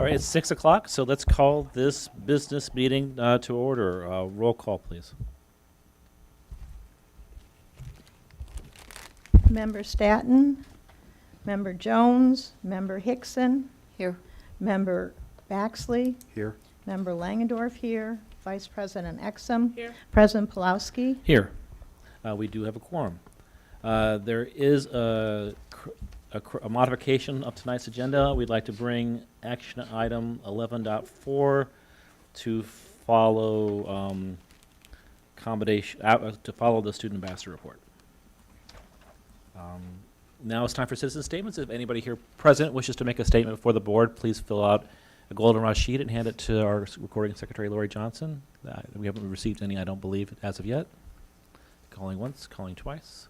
right, it's 6 o'clock, so let's call this business meeting to order. Roll call, please. Member Staton, Member Jones, Member Hickson, Here. Member Baxley, Here. Member Langendorf here, Vice President Exum, Here. President Pulowski. Here. We do have a quorum. There is a modification of tonight's agenda. We'd like to bring action item 11.4 to follow to follow the student ambassador report. Now it's time for citizen statements. If anybody here present wishes to make a statement before the board, please fill out a goldenrod sheet and hand it to our recording secretary, Lori Johnson. We haven't received any, I don't believe, as of yet. Calling once, calling twice.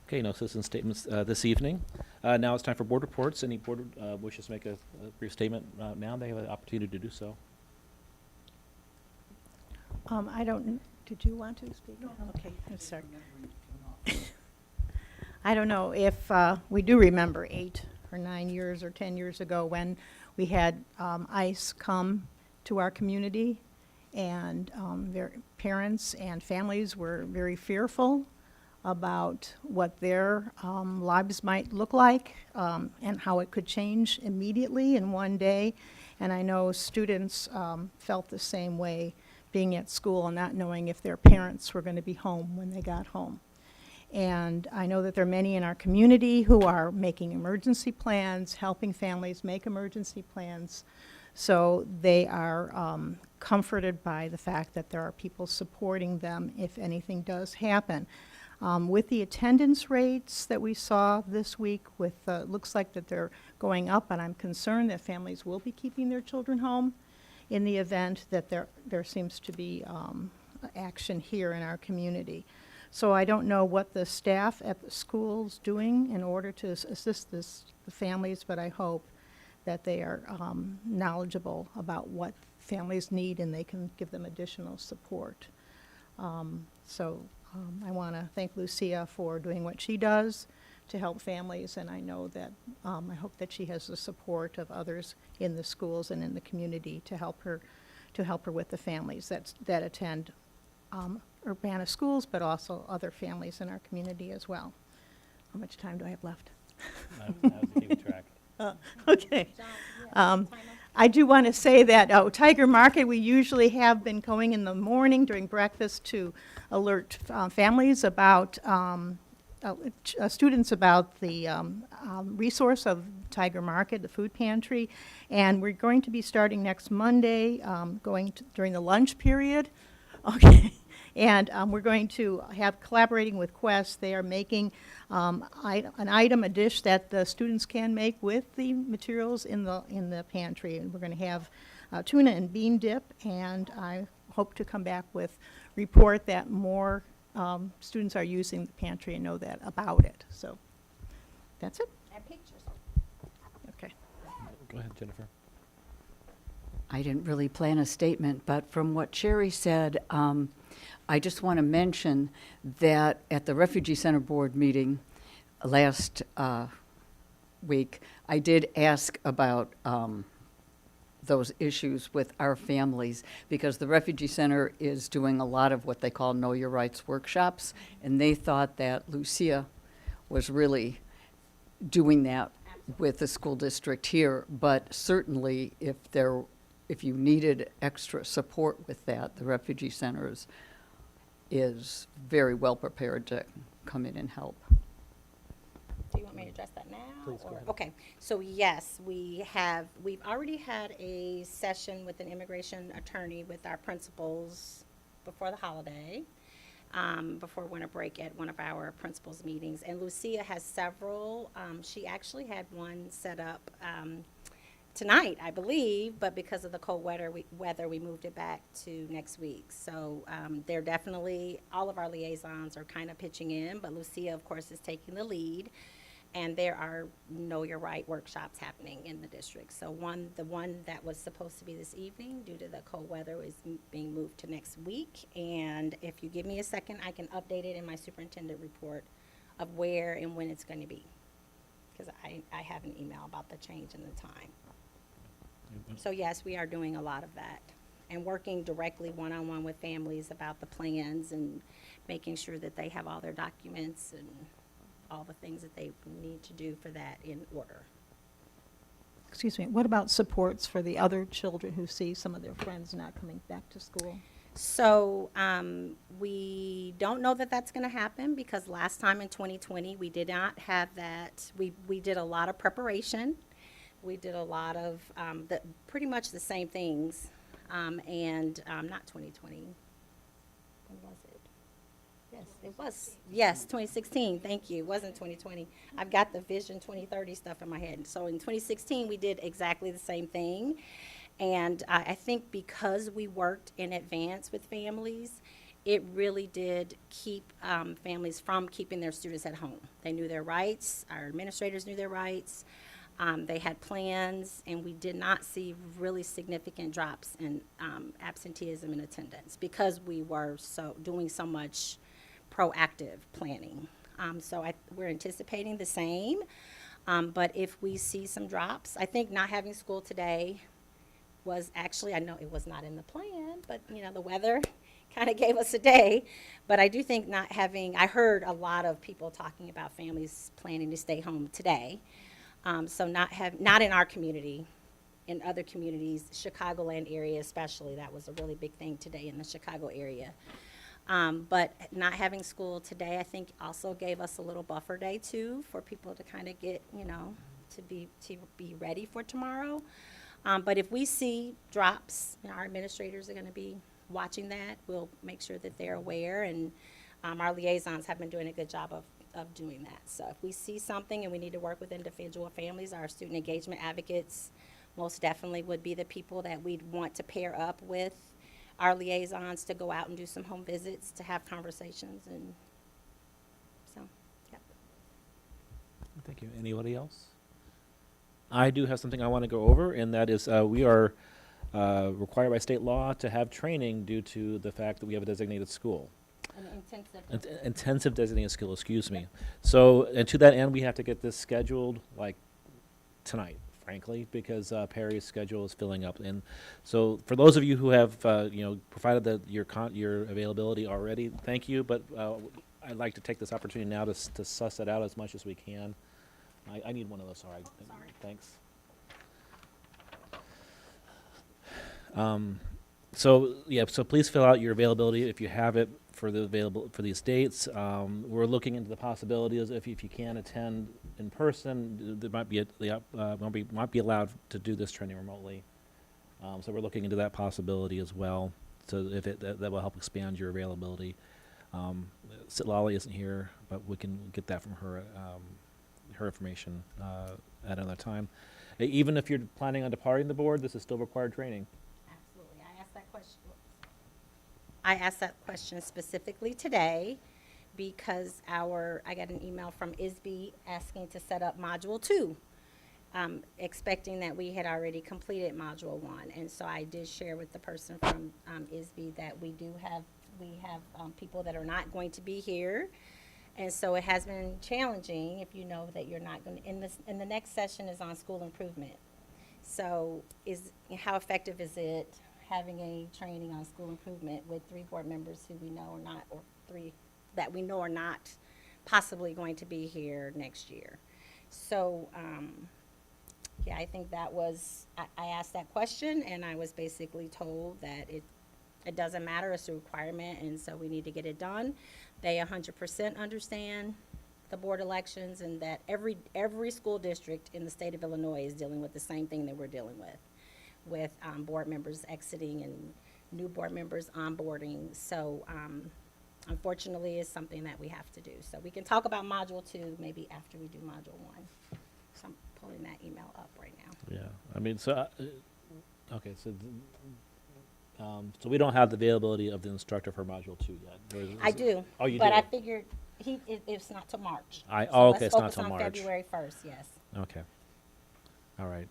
Okay, no citizen statements this evening. Now it's time for board reports. Any board wishes to make a brief statement now? They have an opportunity to do so. Did you want to speak? No. Okay, I'm sorry. I don't know if we do remember 8 or 9 years or 10 years ago when we had ICE come to our community, and their parents and families were very fearful about what their lives might look like and how it could change immediately in one day. And I know students felt the same way, being at school and not knowing if their parents were going to be home when they got home. And I know that there are many in our community who are making emergency plans, helping families make emergency plans. So they are comforted by the fact that there are people supporting them if anything does happen. With the attendance rates that we saw this week, looks like that they're going up, and I'm concerned that families will be keeping their children home in the event that there seems to be action here in our community. So I don't know what the staff at the school's doing in order to assist the families, but I hope that they are knowledgeable about what families need and they can give them additional support. I want to thank Lucia for doing what she does to help families, and I know that I hope that she has the support of others in the schools and in the community to help her with the families that attend Urbana schools, but also other families in our community as well. How much time do I have left? I was keeping track. Okay. I do want to say that Tiger Market, we usually have been going in the morning during breakfast to alert families about, students about the resource of Tiger Market, the food pantry. And we're going to be starting next Monday, during the lunch period. Okay. And we're going to have, collaborating with Quest, they are making an item, a dish that the students can make with the materials in the pantry. And we're going to have tuna and bean dip, and I hope to come back with report that more students are using the pantry and know that about it. So that's it. And pictures. Okay. Go ahead, Jennifer. I didn't really plan a statement, but from what Sherry said, I just want to mention that at the Refugee Center Board meeting last week, I did ask about those issues with our families, because the Refugee Center is doing a lot of what they call Know Your Rights workshops, and they thought that Lucia was really doing that with the school district here. But certainly, if you needed extra support with that, the Refugee Center is very well prepared to come in and help. Do you want me to address that now? Please, go ahead. Okay, so yes, we've already had a session with an immigration attorney with our principals before the holiday, before winter break at one of our principals meetings. And Lucia has several. She actually had one set up tonight, I believe, but because of the cold weather, we moved it back to next week. So they're definitely, all of our liaisons are kind of pitching in, but Lucia, of course, is taking the lead. And there are Know Your Right workshops happening in the district. So the one that was supposed to be this evening, due to the cold weather, is being moved to next week. And if you give me a second, I can update it in my superintendent report of where and when it's going to be, because I have an email about the change in the time. So yes, we are doing a lot of that and working directly one-on-one with families about the plans and making sure that they have all their documents and all the things that they need to do for that in order. Excuse me, what about supports for the other children who see some of their friends not coming back to school? So we don't know that that's going to happen because last time in 2020, we did not have that. We did a lot of preparation. We did a lot of pretty much the same things. And not 2020. When was it? Yes, it was. Yes, 2016. Thank you. It wasn't 2020. I've got the Vision 2030 stuff in my head. So in 2016, we did exactly the same thing. And I think because we worked in advance with families, it really did keep families from keeping their students at home. They knew their rights. Our administrators knew their rights. They had plans, and we did not see really significant drops in absenteeism and attendance because we were doing so much proactive planning. So we're anticipating the same, but if we see some drops, I think not having school today was actually, I know it was not in the plan, but the weather kind of gave us a day. But I do think not having, I heard a lot of people talking about families planning to stay home today. So not in our community, in other communities, Chicagoland area especially, that was a really big thing today in the Chicago area. But not having school today, I think also gave us a little buffer day too, for people to kind of get, to be ready for tomorrow. But if we see drops, our administrators are going to be watching that. We'll make sure that they're aware, and our liaisons have been doing a good job of doing that. So if we see something and we need to work with individual families, our student engagement advocates most definitely would be the people that we'd want to pair up with our liaisons to go out and do some home visits, to have conversations, and so, yep. Thank you. Anybody else? I do have something I want to go over, and that is we are required by state law to have training due to the fact that we have a designated school. An intensive. Intensive designated school, excuse me. So, and to that end, we have to get this scheduled like tonight, frankly, because Perry's schedule is filling up. And so, for those of you who have, provided your availability already, thank you. But I'd like to take this opportunity now to suss it out as much as we can. I need one of those. Sorry. Sorry. Thanks. So please fill out your availability if you have it for these dates. We're looking into the possibilities if you can attend in person. There might be allowed to do this training remotely. So we're looking into that possibility as well. So if that will help expand your availability. Lolly isn't here, but we can get that from her. Her information at another time. Even if you're planning on departing the board, this is still required training. Absolutely. I asked that question specifically today because I got an email from ISB asking to set up Module 2, expecting that we had already completed Module 1. And so I did share with the person from ISB that we have people that are not going to be here. And so it has been challenging if you know that you're not going to, and the next session is on school improvement. So how effective is it having a training on school improvement with 3 board members who we know are not, or 3 that we know are not possibly going to be here next year? So, I think that was, I asked that question, and I was basically told that it doesn't matter, it's a requirement, and so we need to get it done. They 100% understand the board elections, and that every school district in the state of Illinois is dealing with the same thing that we're dealing with board members exiting and new board members onboarding. So unfortunately, it's something that we have to do. So we can talk about Module 2 maybe after we do Module 1. So I'm pulling that email up right now. Yeah, I mean, so okay, so we don't have the availability of the instructor for Module 2 yet. I do. Oh, you but do? I figured it's not till March. Okay, let's it's not focus till on March. February 1st, yes. Okay. All right.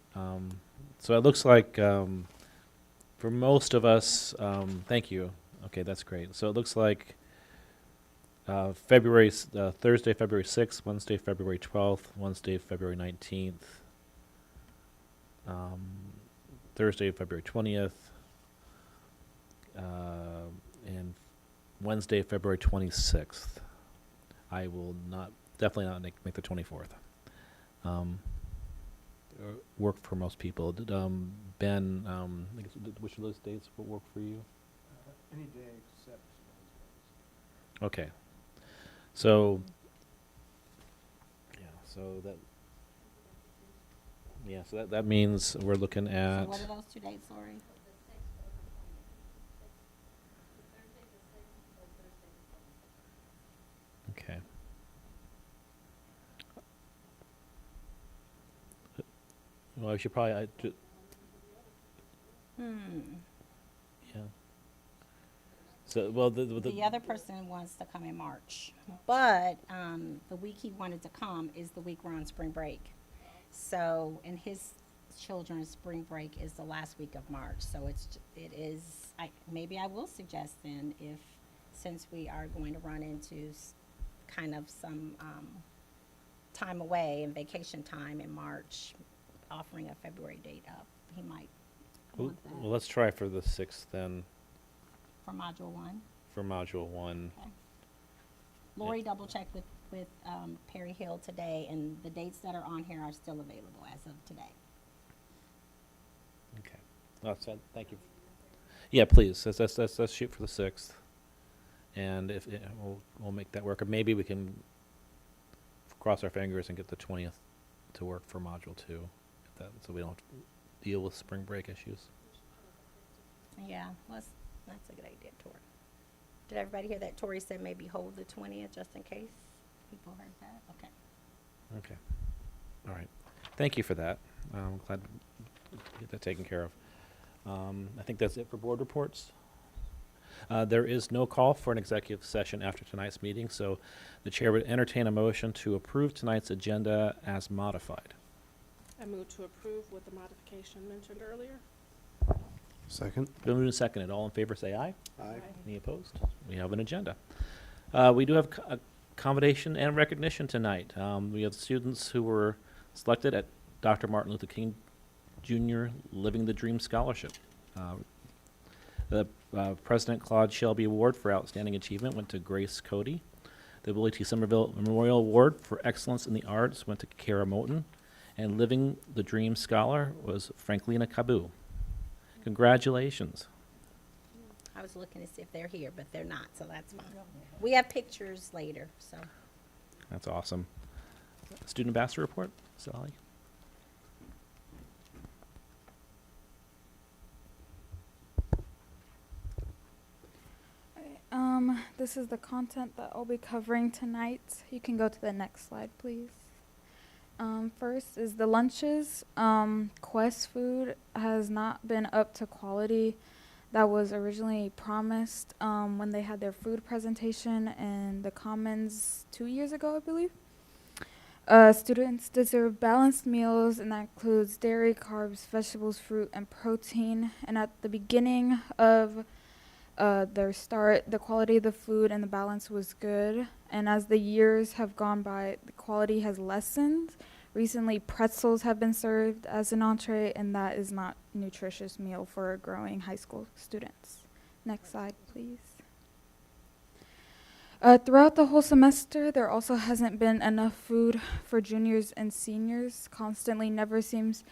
So it looks like for most of us, thank you. Okay, that's great. So it looks like Thursday, February 6th, Wednesday, February 12th, Wednesday, February 19th. Thursday, February 20th, and Wednesday, February 26th. I will definitely not make the 24th. Work for most people. Ben, I guess, which of those dates will work for you? Any day except Wednesdays. Okay. So, so that means we're looking So at, what are those 2 dates, Lori? okay. Well, I should probably, yeah. So, well, The other person wants to come in March, but the week he wanted to come is the week we're on spring break. So, and his children's spring break is the last week of March. So maybe I will suggest then, since we are going to run into kind of some time away and vacation time in March, offering a February date up, he might well, want that well, let's try for the 6th then, for module 1. for module 1. Okay. Lori double checked with Perry Hill today, and the dates that are on here are still available as of today. Okay. Thank you. Yeah, please. Let's shoot for the 6th, and if we'll make that work. Or maybe we can cross our fingers and get the 20th to work for module 2, so we don't deal with spring break issues. Yeah, that's a good idea, Tori. Did everybody hear that? Tori said maybe hold the 20th just in case people heard that. Okay. Okay. All right. Thank you for that. I'm glad to get that taken care of. I think that's it for board reports. There is no call for an executive session after tonight's meeting, so the chair would entertain a motion to approve tonight's agenda as modified. I move to approve with the modification mentioned earlier. Second. Been moved and seconded. All in favor, say aye. Aye. Any opposed? We have an agenda. We do have accommodation and recognition tonight. We have students who were selected at Dr. Martin Luther King Jr. Living the Dream Scholarship. The President Claude Shelby Award for Outstanding Achievement went to Grace Cody. The Willie T. Somerville Memorial Award for Excellence in the Arts went to Kara Moten. And Living the Dream Scholar was Franklina Cabu. Congratulations. I was looking to see if they're here, but they're not, so that's fine. We have pictures later, so. That's awesome. Student Ambassador Report, Sally. This is the content that I'll be covering tonight. You can go to the next slide, please. First is the lunches. Quest Food has not been up to quality that was originally promised when they had their food presentation in the Commons 2 years ago, I believe. Students deserve balanced meals, and that includes dairy, carbs, vegetables, fruit, and protein. And at the beginning of their start, the quality of the food and the balance was good. And as the years have gone by, the quality has lessened. Recently, pretzels have been served as an entree, and that is not a nutritious meal for growing high school students. Next slide, please. Throughout the whole semester, there also hasn't been enough food for juniors and seniors. Constantly never seems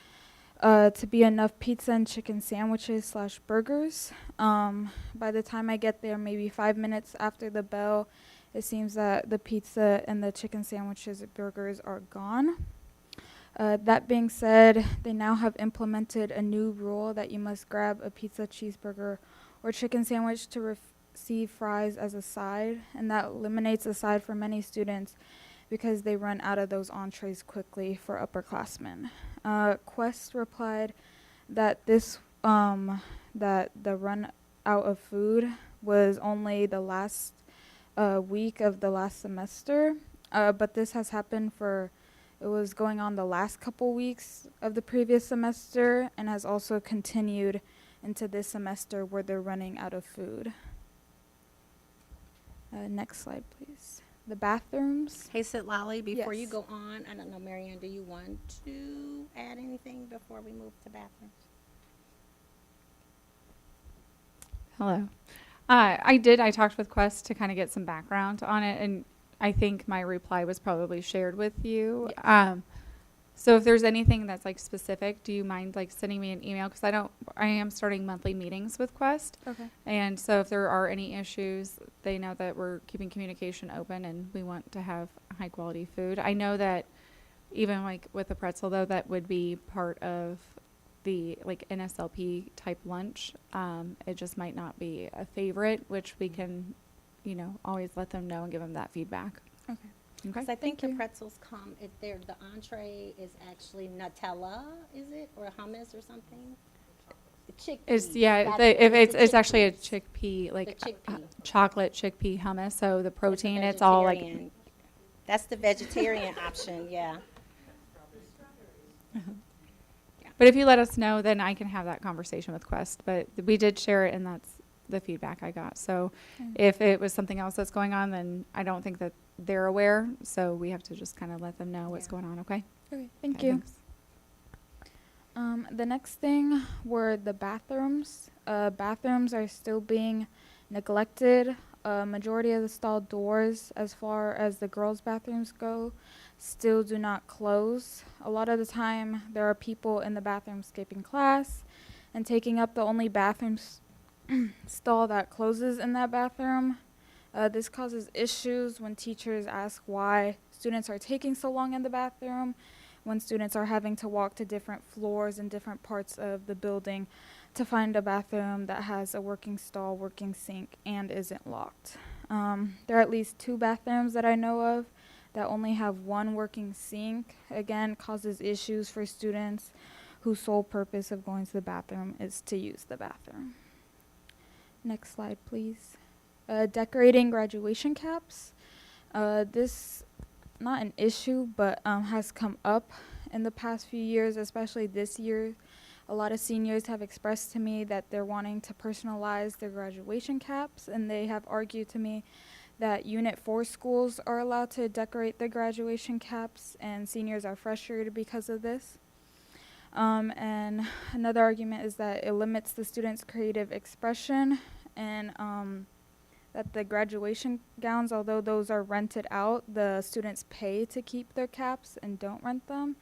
to be enough pizza and chicken sandwiches / burgers. By the time I get there, maybe 5 minutes after the bell, it seems that the pizza and the chicken sandwiches and burgers are gone. That being said, they now have implemented a new rule that you must grab a pizza, cheeseburger, or chicken sandwich to receive fries as a side, and that eliminates a side for many students because they run out of those entrees quickly for upperclassmen. Quest replied that that the run out of food was only the last week of the last semester, but this has happened it was going on the last couple weeks of the previous semester and has also continued into this semester where they're running out of food. Next slide, please. The bathrooms. Hey, Lolly, before you Yes. go on, I don't know, Marianne, do you want to add anything before we move to bathrooms? Hello. I talked with Quest to kind of get some background on it, and I think my reply was probably shared with you. So if there's anything that's like specific, do you mind like sending me an email? Because I am starting monthly meetings with Quest. Okay. And so if there are any issues, they know that we're keeping communication open and we want to have high quality food. I know that even like with the pretzel though, that would be part of the like NSLP type lunch. It just might not be a favorite, which we can, always let them know and give them that feedback. Okay. Okay. Because I think Thank the you. pretzels come, the entree is actually Nutella, is it? Or hummus or something? The chickpeas. It's actually a chickpeas. chickpea, like The chickpea. chocolate chickpea hummus. So the That's the protein, it's all like, vegetarian. That's the vegetarian option, yeah. but if you let us know, then I can have that conversation with Quest. But we did share it, and that's the feedback I got. So if it was something else that's going on, then I don't think that they're aware. So we have to just kind of let them know what's Yeah. going on, okay? Okay. Thank Okay, you. thanks. The next thing were the bathrooms. Bathrooms are still being neglected. Majority of the stall doors, as far as the girls' bathrooms go, still do not close. A lot of the time, there are people in the bathroom skipping class and taking up the only bathroom stall that closes in that bathroom. This causes issues when teachers ask why students are taking so long in the bathroom, when students are having to walk to different floors and different parts of the building to find a bathroom that has a working stall, working sink, and isn't locked. There are at least 2 bathrooms that I know of that only have 1 working sink. Again, causes issues for students whose sole purpose of going to the bathroom is to use the bathroom. Next slide, please. Decorating graduation caps. This not an issue, but has come up in the past few years, especially this year. A lot of seniors have expressed to me that they're wanting to personalize their graduation caps, and they have argued to me that Unit 4 schools are allowed to decorate their graduation caps, and seniors are frustrated because of this. And another argument is that it limits the students' creative expression, and that the graduation gowns, although those are rented out, the students pay to keep their caps and don't rent them.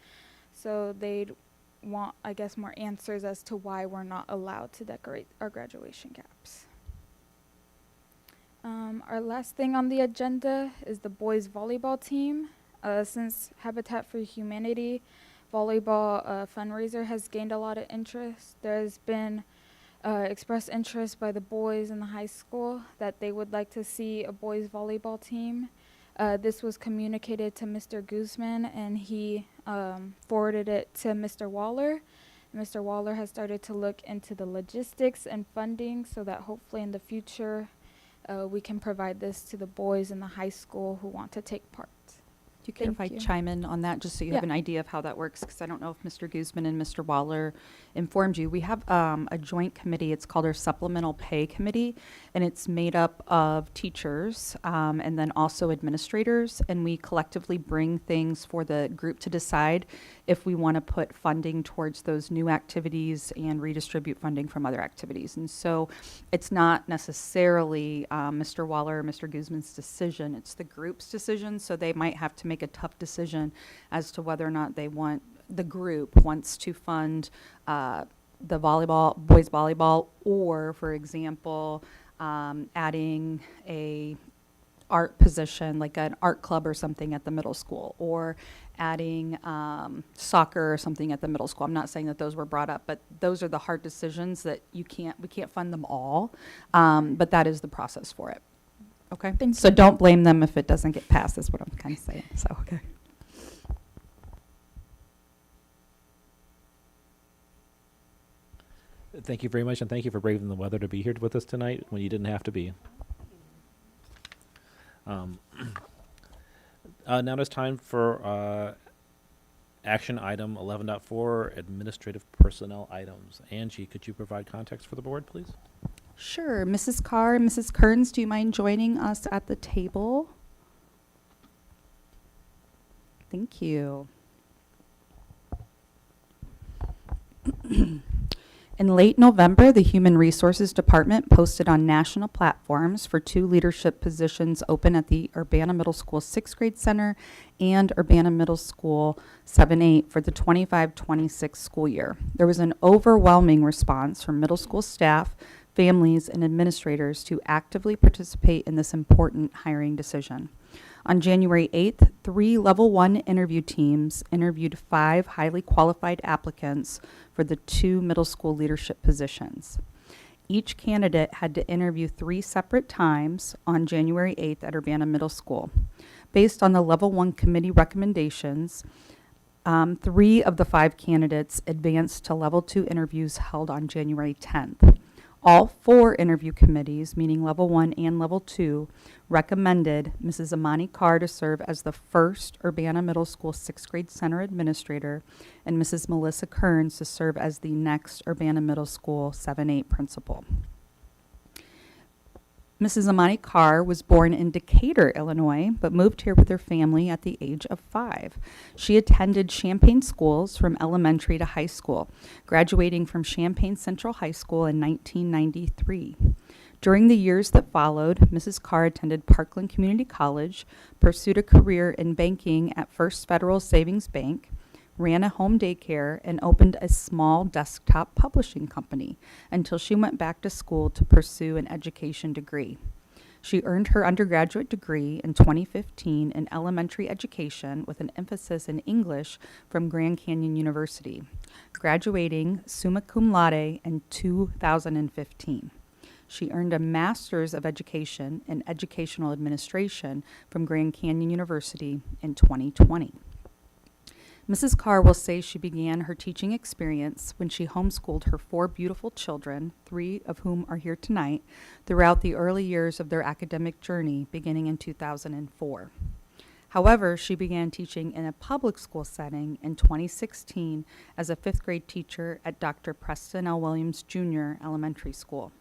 So they'd want, I guess, more answers as to why we're not allowed to decorate our graduation caps. Our last thing on the agenda is the boys volleyball team. Since Habitat for Humanity volleyball fundraiser has gained a lot of interest, there's been expressed interest by the boys in the high school that they would like to see a boys volleyball team. This was communicated to Mr. Guzman, and he forwarded it to Mr. Waller. Mr. Waller has started to look into the logistics and funding so that hopefully in the future we can provide this to the boys in the high school who want to take part. Do you care if I Thank you. chime in on that, just so you have Yeah. an idea of how that works? Because I don't know if Mr. Guzman and Mr. Waller informed you. We have a joint committee. It's called our Supplemental Pay Committee, and it's made up of teachers and then also administrators. And we collectively bring things for the group to decide if we want to put funding towards those new activities and redistribute funding from other activities. And so it's not necessarily Mr. Waller or Mr. Guzman's decision. It's the group's decision. So they might have to make a tough decision as to whether or not the group wants to fund the boys volleyball, or, for example, adding a art position, like an art club or something at the middle school, or adding soccer or something at the middle school. I'm not saying that those were brought up, but those are the hard decisions that we can't fund them all, but that is the process for it. Okay? Thank So you. don't blame them if it doesn't get passed, is what I'm kind of saying. So, okay. Thank you very much, and thank you for braving the weather to be here with us tonight when you didn't have to be. Now it's time for action item 11.4, administrative personnel items. Angie, could you provide context for the board, please? Sure. Mrs. Carr and Mrs. Kearns, do you mind joining us at the table? Thank you. In late November, the Human Resources Department posted on national platforms for 2 leadership positions open at the Urbana Middle School 6th grade center and Urbana Middle School 7-8 for the 25-26 school year. There was an overwhelming response from middle school staff, families, and administrators to actively participate in this important hiring decision. On January 8th, 3 Level 1 interview teams interviewed 5 highly qualified applicants for the 2 middle school leadership positions. Each candidate had to interview 3 separate times on January 8th at Urbana Middle School. Based on the Level 1 committee recommendations, 3 of the 5 candidates advanced to Level 2 interviews held on January 10th. All 4 interview committees, meaning Level 1 and Level 2, recommended Mrs. Amani Carr to serve as the first Urbana Middle School 6th grade center administrator and Mrs. Melissa Kearns to serve as the next Urbana Middle School 7-8 principal. Mrs. Amani Carr was born in Decatur, Illinois, but moved here with her family at the age of 5. She attended Champaign schools from elementary to high school, graduating from Champaign Central High School in 1993. During the years that followed, Mrs. Carr attended Parkland Community College, pursued a career in banking at First Federal Savings Bank, ran a home daycare, and opened a small desktop publishing company until she went back to school to pursue an education degree. She earned her undergraduate degree in 2015 in elementary education with an emphasis in English from Grand Canyon University, graduating summa cum laude in 2015. She earned a Master's of Education in Educational Administration from Grand Canyon University in 2020. Mrs. Carr will say she began her teaching experience when she homeschooled her 4 beautiful children, 3 of whom are here tonight, throughout the early years of their academic journey, beginning in 2004. However, she began teaching in a public school setting in 2016 as a 5th grade teacher at Dr. Preston L. Williams Jr. Elementary School.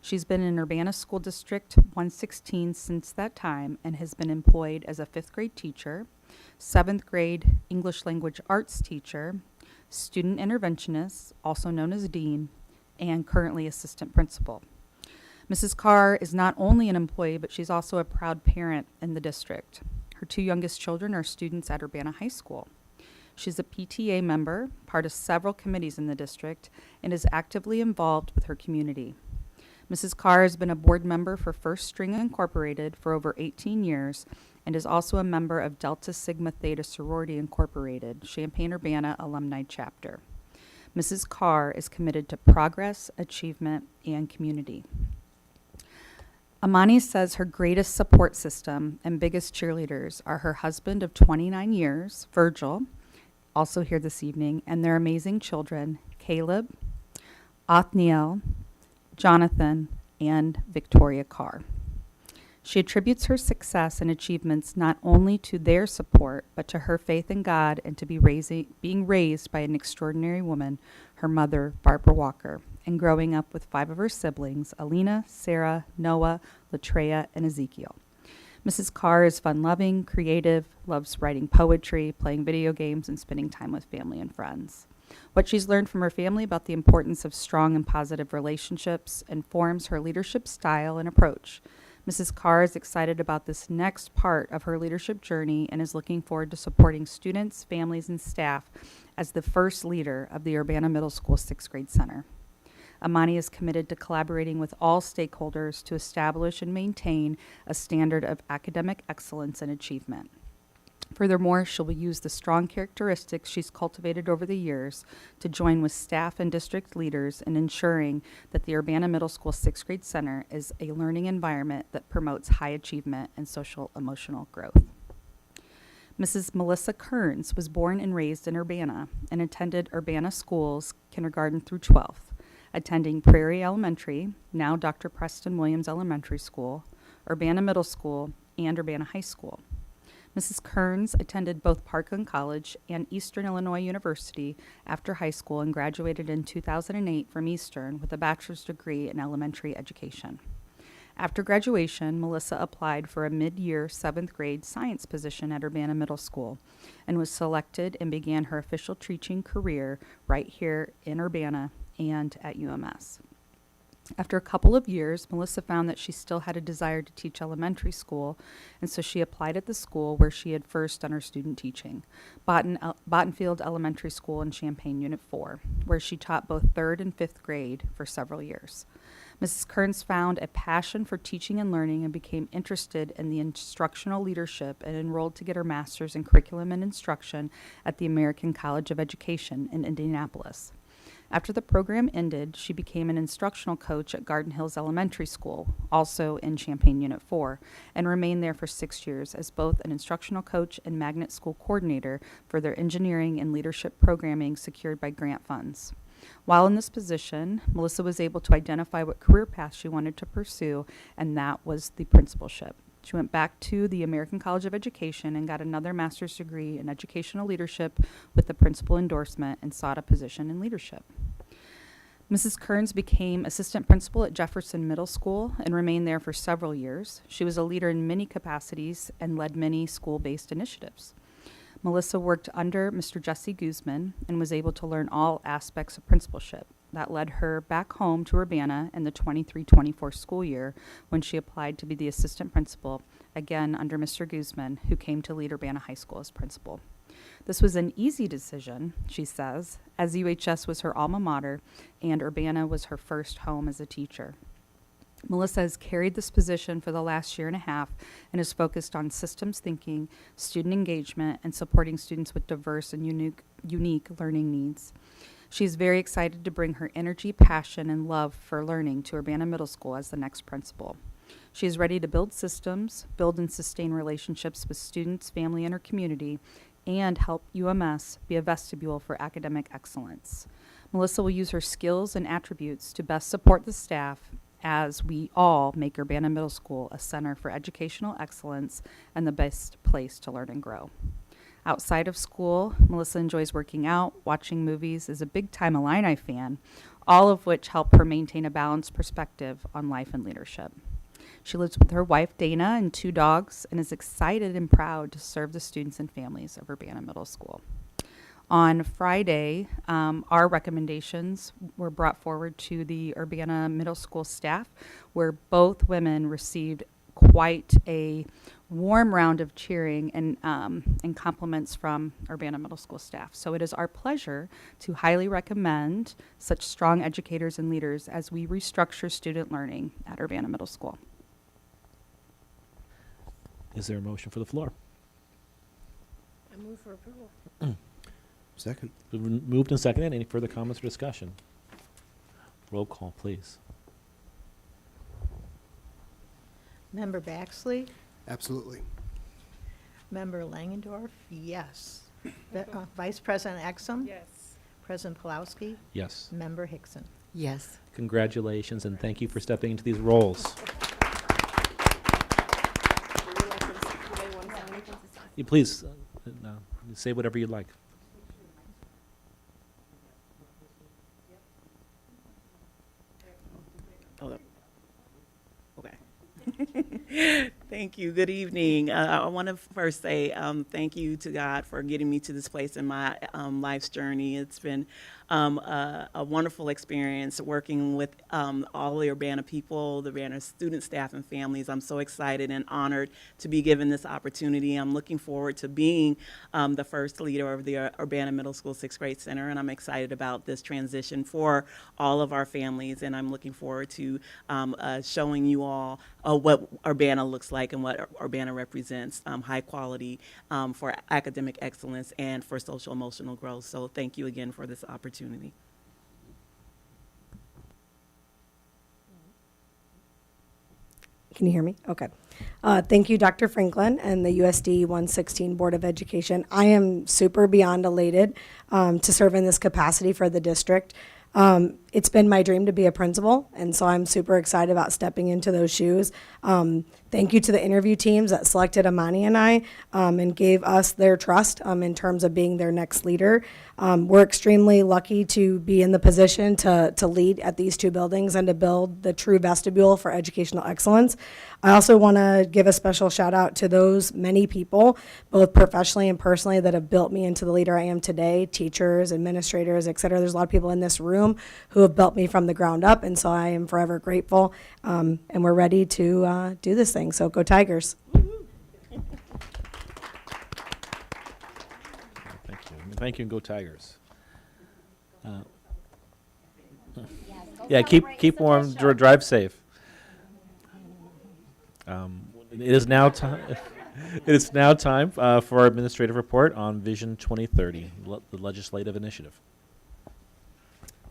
She's been in Urbana School District 116 since that time and has been employed as a 5th grade teacher, 7th grade English language arts teacher, student interventionist, also known as dean, and currently assistant principal. Mrs. Carr is not only an employee, but she's also a proud parent in the district. Her 2 youngest children are students at Urbana High School. She's a PTA member, part of several committees in the district, and is actively involved with her community. Mrs. Carr has been a board member for First String Incorporated for over 18 years and is also a member of Delta Sigma Theta Sorority Incorporated, Champaign-Urbana Alumni Chapter. Mrs. Carr is committed to progress, achievement, and community. Amani says her greatest support system and biggest cheerleaders are her husband of 29 years, Virgil, also here this evening, and their amazing children, Caleb, Othniel, Jonathan, and Victoria Carr. She attributes her success and achievements not only to their support, but to her faith in God and to being raised by an extraordinary woman, her mother, Barbara Walker, and growing up with 5 of her siblings, Alina, Sarah, Noah, Latreia, and Ezekiel. Mrs. Carr is fun-loving, creative, loves writing poetry, playing video games, and spending time with family and friends. What she's learned from her family about the importance of strong and positive relationships informs her leadership style and approach. Mrs. Carr is excited about this next part of her leadership journey and is looking forward to supporting students, families, and staff as the first leader of the Urbana Middle School 6th grade center. Amani is committed to collaborating with all stakeholders to establish and maintain a standard of academic excellence and achievement. Furthermore, she will use the strong characteristics she's cultivated over the years to join with staff and district leaders in ensuring that the Urbana Middle School 6th grade center is a learning environment that promotes high achievement and social emotional growth. Mrs. Melissa Kearns was born and raised in Urbana and attended Urbana schools kindergarten through 12th, attending Prairie Elementary, now Dr. Preston Williams Elementary School, Urbana Middle School, and Urbana High School. Mrs. Kearns attended both Parkland College and Eastern Illinois University after high school and graduated in 2008 from Eastern with a bachelor's degree in elementary education. After graduation, Melissa applied for a mid-year 7th grade science position at Urbana Middle School and was selected and began her official teaching career right here in Urbana and at UMS. After a couple of years, Melissa found that she still had a desire to teach elementary school, and so she applied at the school where she had first done her student teaching, Bottenfield Elementary School in Champaign Unit 4, where she taught both 3rd and 5th grade for several years. Mrs. Kearns found a passion for teaching and learning and became interested in the instructional leadership and enrolled to get her master's in curriculum and instruction at the American College of Education in Indianapolis. After the program ended, she became an instructional coach at Garden Hills Elementary School, also in Champaign Unit 4, and remained there for 6 years as both an instructional coach and magnet school coordinator for their engineering and leadership programming secured by grant funds. While in this position, Melissa was able to identify what career path she wanted to pursue, and that was the principalship. She went back to the American College of Education and got another master's degree in educational leadership with the principal endorsement and sought a position in leadership. Mrs. Kearns became assistant principal at Jefferson Middle School and remained there for several years. She was a leader in many capacities and led many school-based initiatives. Melissa worked under Mr. Jesse Guzman and was able to learn all aspects of principalship. That led her back home to Urbana in the 23-24 school year when she applied to be the assistant principal, again under Mr. Guzman, who came to lead Urbana High School as principal. This was an easy decision, she says, as UHS was her alma mater and Urbana was her first home as a teacher. Melissa has carried this position for the last year and a half and is focused on systems thinking, student engagement, and supporting students with diverse and unique learning needs. She is very excited to bring her energy, passion, and love for learning to Urbana Middle School as the next principal. She is ready to build systems, build and sustain relationships with students, family, and her community, and help UMS be a vestibule for academic excellence. Melissa will use her skills and attributes to best support the staff as we all make Urbana Middle School a center for educational excellence and the best place to learn and grow. Outside of school, Melissa enjoys working out, watching movies, is a big-time Illini fan, all of which help her maintain a balanced perspective on life and leadership. She lives with her wife, Dana, and 2 dogs, and is excited and proud to serve the students and families of Urbana Middle School. On Friday, our recommendations were brought forward to the Urbana Middle School staff, where both women received quite a warm round of cheering and compliments from Urbana Middle School staff. So it is our pleasure to highly recommend such strong educators and leaders as we restructure student learning at Urbana Middle School. Is there a motion for the floor? I move for approval. Second. Moved and seconded. Any further comments or discussion? Roll call, please. Member Baxley? Absolutely. Member Langendorf? Yes. Vice President Exum? Yes. President Pulowski? Yes. Member Hickson? Yes. Congratulations, and thank you for stepping into these roles. Do they want to sign anything? You please say whatever you'd like. Hold up. Okay. Thank you. Good evening. I want to first say thank you to God for getting me to this place in my life's journey. It's been a wonderful experience working with all the Urbana people, the Urbana student, staff, and families. I'm so excited and honored to be given this opportunity. I'm looking forward to being the first leader of the Urbana Middle School 6th Grade Center, and I'm excited about this transition for all of our families, and I'm looking forward to showing you all what Urbana looks like and what Urbana represents, high quality for academic excellence and for social emotional growth. So thank you again for this opportunity. Can you hear me? Okay. Thank you, Dr. Franklin and the USD 116 Board of Education. I am super beyond elated to serve in this capacity for the district. It's been my dream to be a principal, and so I'm super excited about stepping into those shoes. Thank you to the interview teams that selected Amani and I and gave us their trust in terms of being their next leader. We're extremely lucky to be in the position to lead at these two buildings and to build the true vestibule for educational excellence. I also want to give a special shout out to those many people, both professionally and personally, that have built me into the leader I am today, teachers, administrators, et cetera. There's a lot of people in this room who have built me from the ground up, and so I am forever grateful, and we're ready to do this thing, so go Tigers. Thank you, and go Tigers. Yeah, keep warm, drive safe. It is now time. It is now time for our administrative report on Vision 2030, the legislative initiative.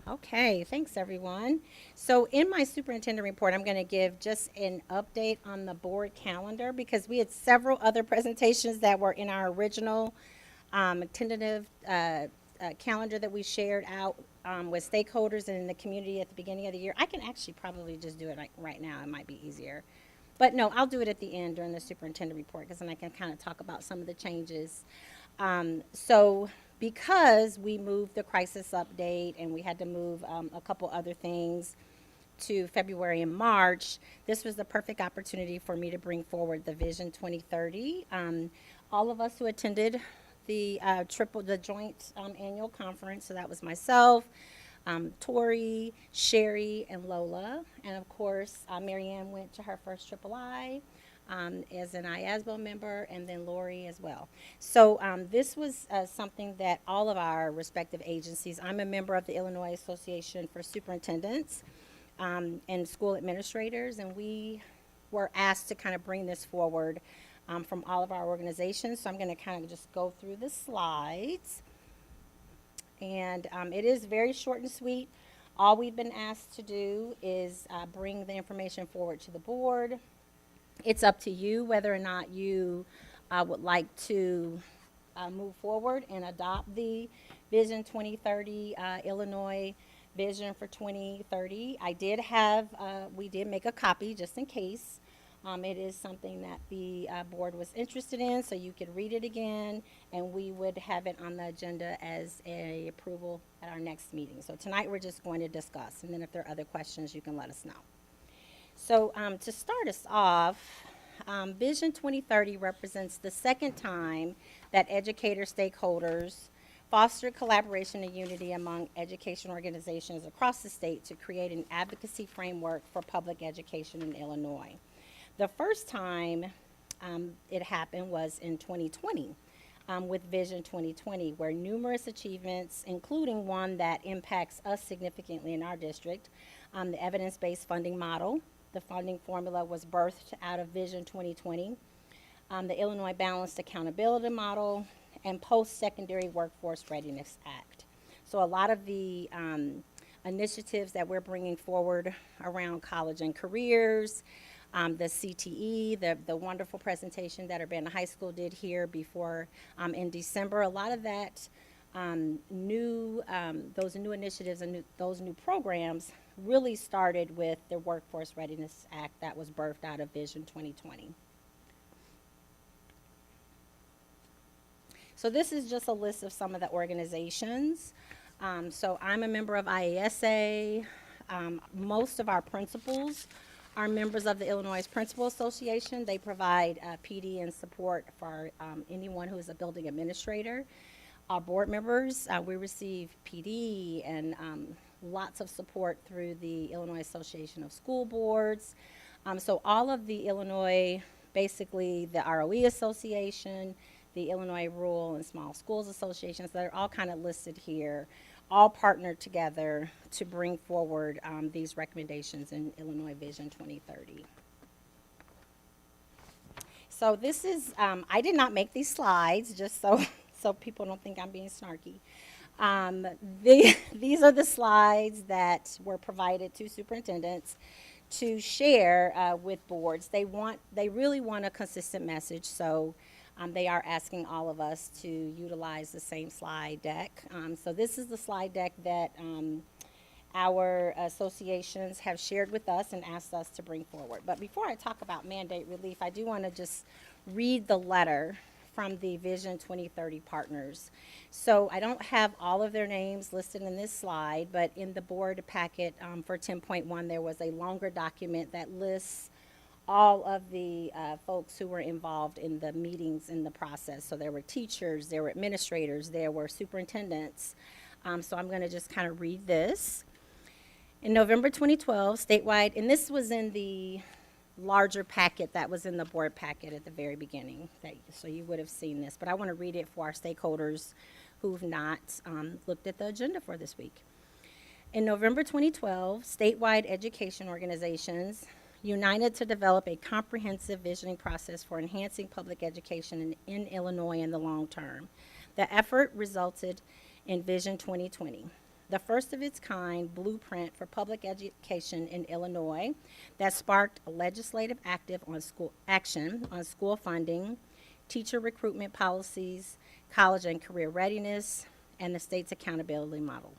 Okay, thanks everyone. So in my superintendent report, I'm going to give just an update on the board calendar because we had several other presentations that were in our original tentative calendar that we shared out with stakeholders and in the community at the beginning of the year. I can actually probably just do it right now. It might be easier. But no, I'll do it at the end during the superintendent report because then I can kind of talk about some of the changes. So because we moved the crisis update and we had to move a couple other things to February and March, this was the perfect opportunity for me to bring forward the Vision 2030. All of us who attended the joint annual conference, so that was myself, Tori, Sherry, and Lola. And of course, Marianne went to her first III as an IASBO member, and then Lori as well. So this was something that all of our respective agencies, I'm a member of the Illinois Association for Superintendents and School Administrators, and we were asked to kind of bring this forward from all of our organizations. So I'm going to kind of just go through the slides. And it is very short and sweet. All we've been asked to do is bring the information forward to the board. It's up to you whether or not you would like to move forward and adopt the Vision 2030 Illinois Vision for 2030. We did make a copy just in case. It is something that the board was interested in, so you could read it again, and we would have it on the agenda as a approval at our next meeting. So tonight we're just going to discuss, and then if there are other questions, you can let us know. So to start us off, Vision 2030 represents the second time that educator stakeholders fostered collaboration and unity among education organizations across the state to create an advocacy framework for public education in Illinois. The first time it happened was in 2020 with Vision 2020, where numerous achievements, including one that impacts us significantly in our district, the evidence-based funding model. The funding formula was birthed out of Vision 2020, the Illinois Balanced Accountability Model, and Post-Secondary Workforce Readiness Act. So a lot of the initiatives that we're bringing forward around college and careers, the CTE, the wonderful presentation that Urbana High School did here before in December, a lot of that those new initiatives and those new programs really started with the Workforce Readiness Act that was birthed out of Vision 2020. So this is just a list of some of the organizations. So I'm a member of IASA. Most of our principals are members of the Illinois Principal Association. They provide PD and support for anyone who is a building administrator. Our board members, we receive PD and lots of support through the Illinois Association of School Boards. So all of the Illinois, basically the ROE Association, the Illinois Rural and Small Schools Associations, they're all kind of listed here, all partnered together to bring forward these recommendations in Illinois Vision 2030. So this is, I did not make these slides, just so people don't think I'm being snarky. These are the slides that were provided to superintendents to share with boards. They really want a consistent message, so they are asking all of us to utilize the same slide deck. So this is the slide deck that our associations have shared with us and asked us to bring forward. But before I talk about mandate relief, I do want to just read the letter from the Vision 2030 partners. So I don't have all of their names listed in this slide, but in the board packet for 10.1, there was a longer document that lists all of the folks who were involved in the meetings in the process. So there were teachers, there were administrators, there were superintendents. So I'm going to just kind of read this. In November 2012, statewide, and this was in the larger packet that was in the board packet at the very beginning, so you would have seen this, but I want to read it for our stakeholders who've not looked at the agenda for this week. In November 2012, statewide education organizations united to develop a comprehensive visioning process for enhancing public education in Illinois in the long term. The effort resulted in Vision 2020, the first of its kind blueprint for public education in Illinois that sparked a legislative action on school funding, teacher recruitment policies, college and career readiness, and the state's accountability model.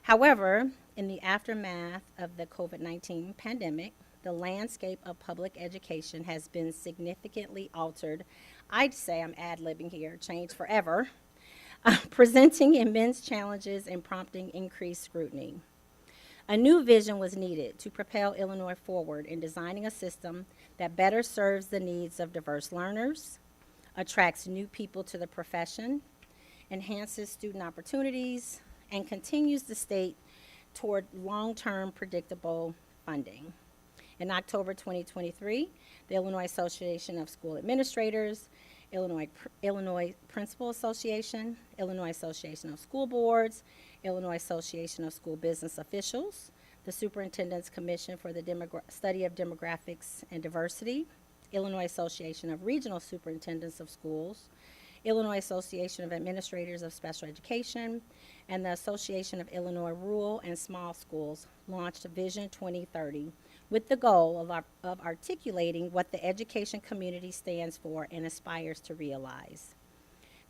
However, in the aftermath of the COVID-19 pandemic, the landscape of public education has been significantly altered. I'd say I'm ad-libbing here, changed forever, presenting immense challenges and prompting increased scrutiny. A new vision was needed to propel Illinois forward in designing a system that better serves the needs of diverse learners, attracts new people to the profession, enhances student opportunities, and continues the state toward long-term predictable funding. In October 2023, the Illinois Association of School Administrators, Illinois Principal Association, Illinois Association of School Boards, Illinois Association of School Business Officials, the Superintendent's Commission for the Study of Demographics and Diversity, Illinois Association of Regional Superintendents of Schools, Illinois Association of Administrators of Special Education, and the Association of Illinois Rural and Small Schools launched Vision 2030 with the goal of articulating what the education community stands for and aspires to realize.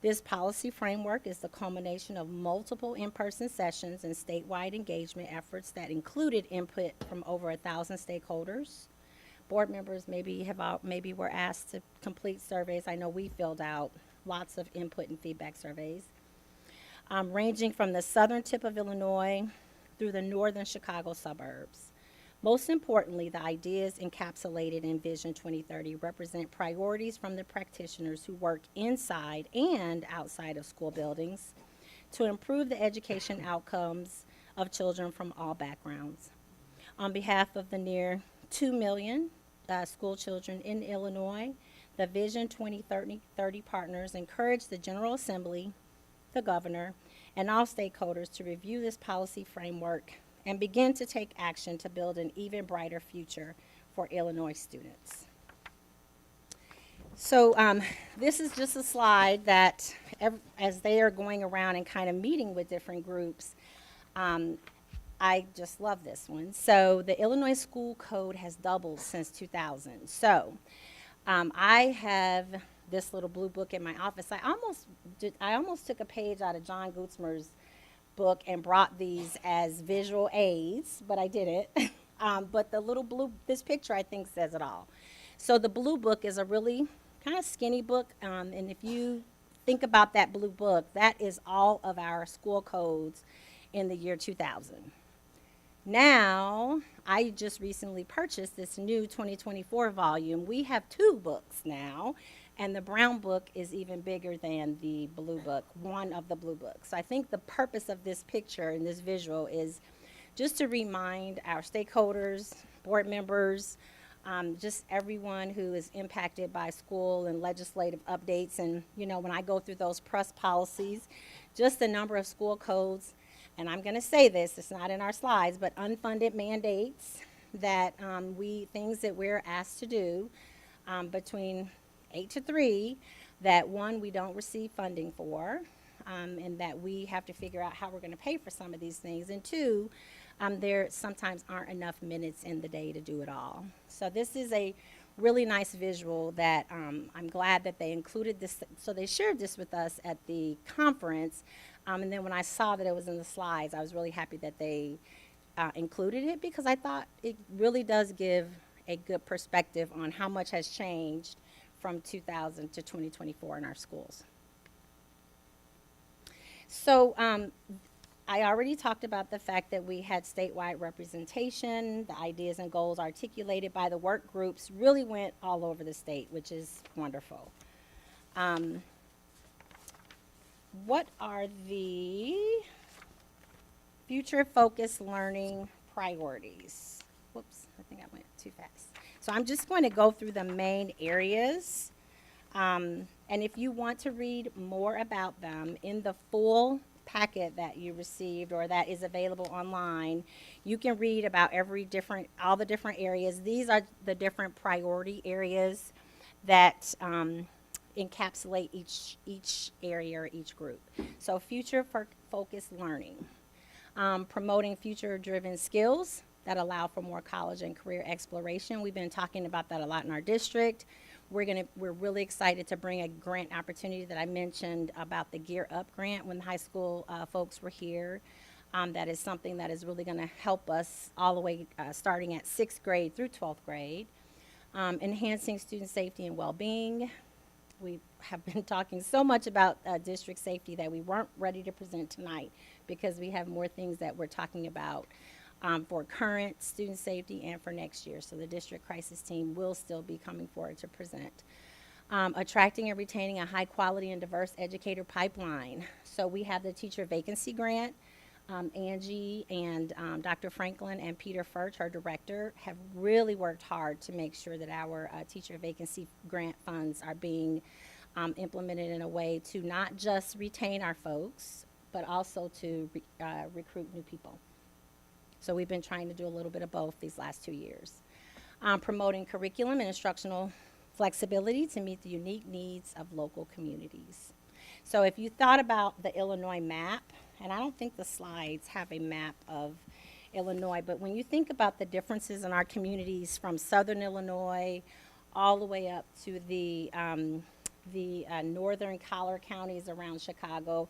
This policy framework is the culmination of multiple in-person sessions and statewide engagement efforts that included input from over 1,000 stakeholders. Board members maybe were asked to complete surveys. I know we filled out lots of input and feedback surveys, ranging from the southern tip of Illinois through the northern Chicago suburbs. Most importantly, the ideas encapsulated in Vision 2030 represent priorities from the practitioners who work inside and outside of school buildings to improve the education outcomes of children from all backgrounds. On behalf of the near 2 million school children in Illinois, the Vision 2030 partners encourage the General Assembly, the governor, and all stakeholders to review this policy framework and begin to take action to build an even brighter future for Illinois students. So this is just a slide that as they are going around and kind of meeting with different groups, I just love this one. So the Illinois School Code has doubled since 2000. So I have this little blue book in my office. I almost took a page out of John Gutzmer's book and brought these as visual aids, but I didn't. But the little this picture I think says it all. So the blue book is a really kind of skinny book, and if you think about that blue book, that is all of our school codes in the year 2000. Now, I just recently purchased this new 2024 volume. We have 2 books now, and the brown book is even bigger than the blue book, one of the blue books. So I think the purpose of this picture and this visual is just to remind our stakeholders, board members, just everyone who is impacted by school and legislative updates. And, you know, when I go through those press policies, just the number of school codes, and I'm going to say this, it's not in our slides, but unfunded mandates that things that we're asked to do between 8 to 3, that one, we don't receive funding for, and that we have to figure out how we're going to pay for some of these things. And 2, there sometimes aren't enough minutes in the day to do it all. So this is a really nice visual that I'm glad that they included this. So they shared this with us at the conference. And then when I saw that it was in the slides, I was really happy that they included it because I thought it really does give a good perspective on how much has changed from 2000 to 2024 in our schools. So I already talked about the fact that we had statewide representation. The ideas and goals articulated by the work groups really went all over the state, which is wonderful. What are the future focused learning priorities? Whoops, I think I went too fast. So I'm just going to go through the main areas. And if you want to read more about them in the full packet that you received or that is available online, you can read about all the different areas. These are the different priority areas that encapsulate each area or each group. So future focused learning, promoting future-driven skills that allow for more college and career exploration. We've been talking about that a lot in our district. We're really excited to bring a grant opportunity that I mentioned about the Gear Up grant when the high school folks were here. That is something that is really going to help us all the way starting at 6th grade through 12th grade. Enhancing student safety and well-being. We have been talking so much about district safety that we weren't ready to present tonight because we have more things that we're talking about for current student safety and for next year. So the district crisis team will still be coming forward to present. Attracting and retaining a high quality and diverse educator pipeline. So we have the teacher vacancy grant. Angie and Dr. Franklin and Peter Furch, our director, have really worked hard to make sure that our teacher vacancy grant funds are being implemented in a way to not just retain our folks, but also to recruit new people. So we've been trying to do a little bit of both these last 2 years. Promoting curriculum and instructional flexibility to meet the unique needs of local communities. So if you thought about the Illinois map, and I don't think the slides have a map of Illinois, but when you think about the differences in our communities from southern Illinois all the way up to the northern collar counties around Chicago,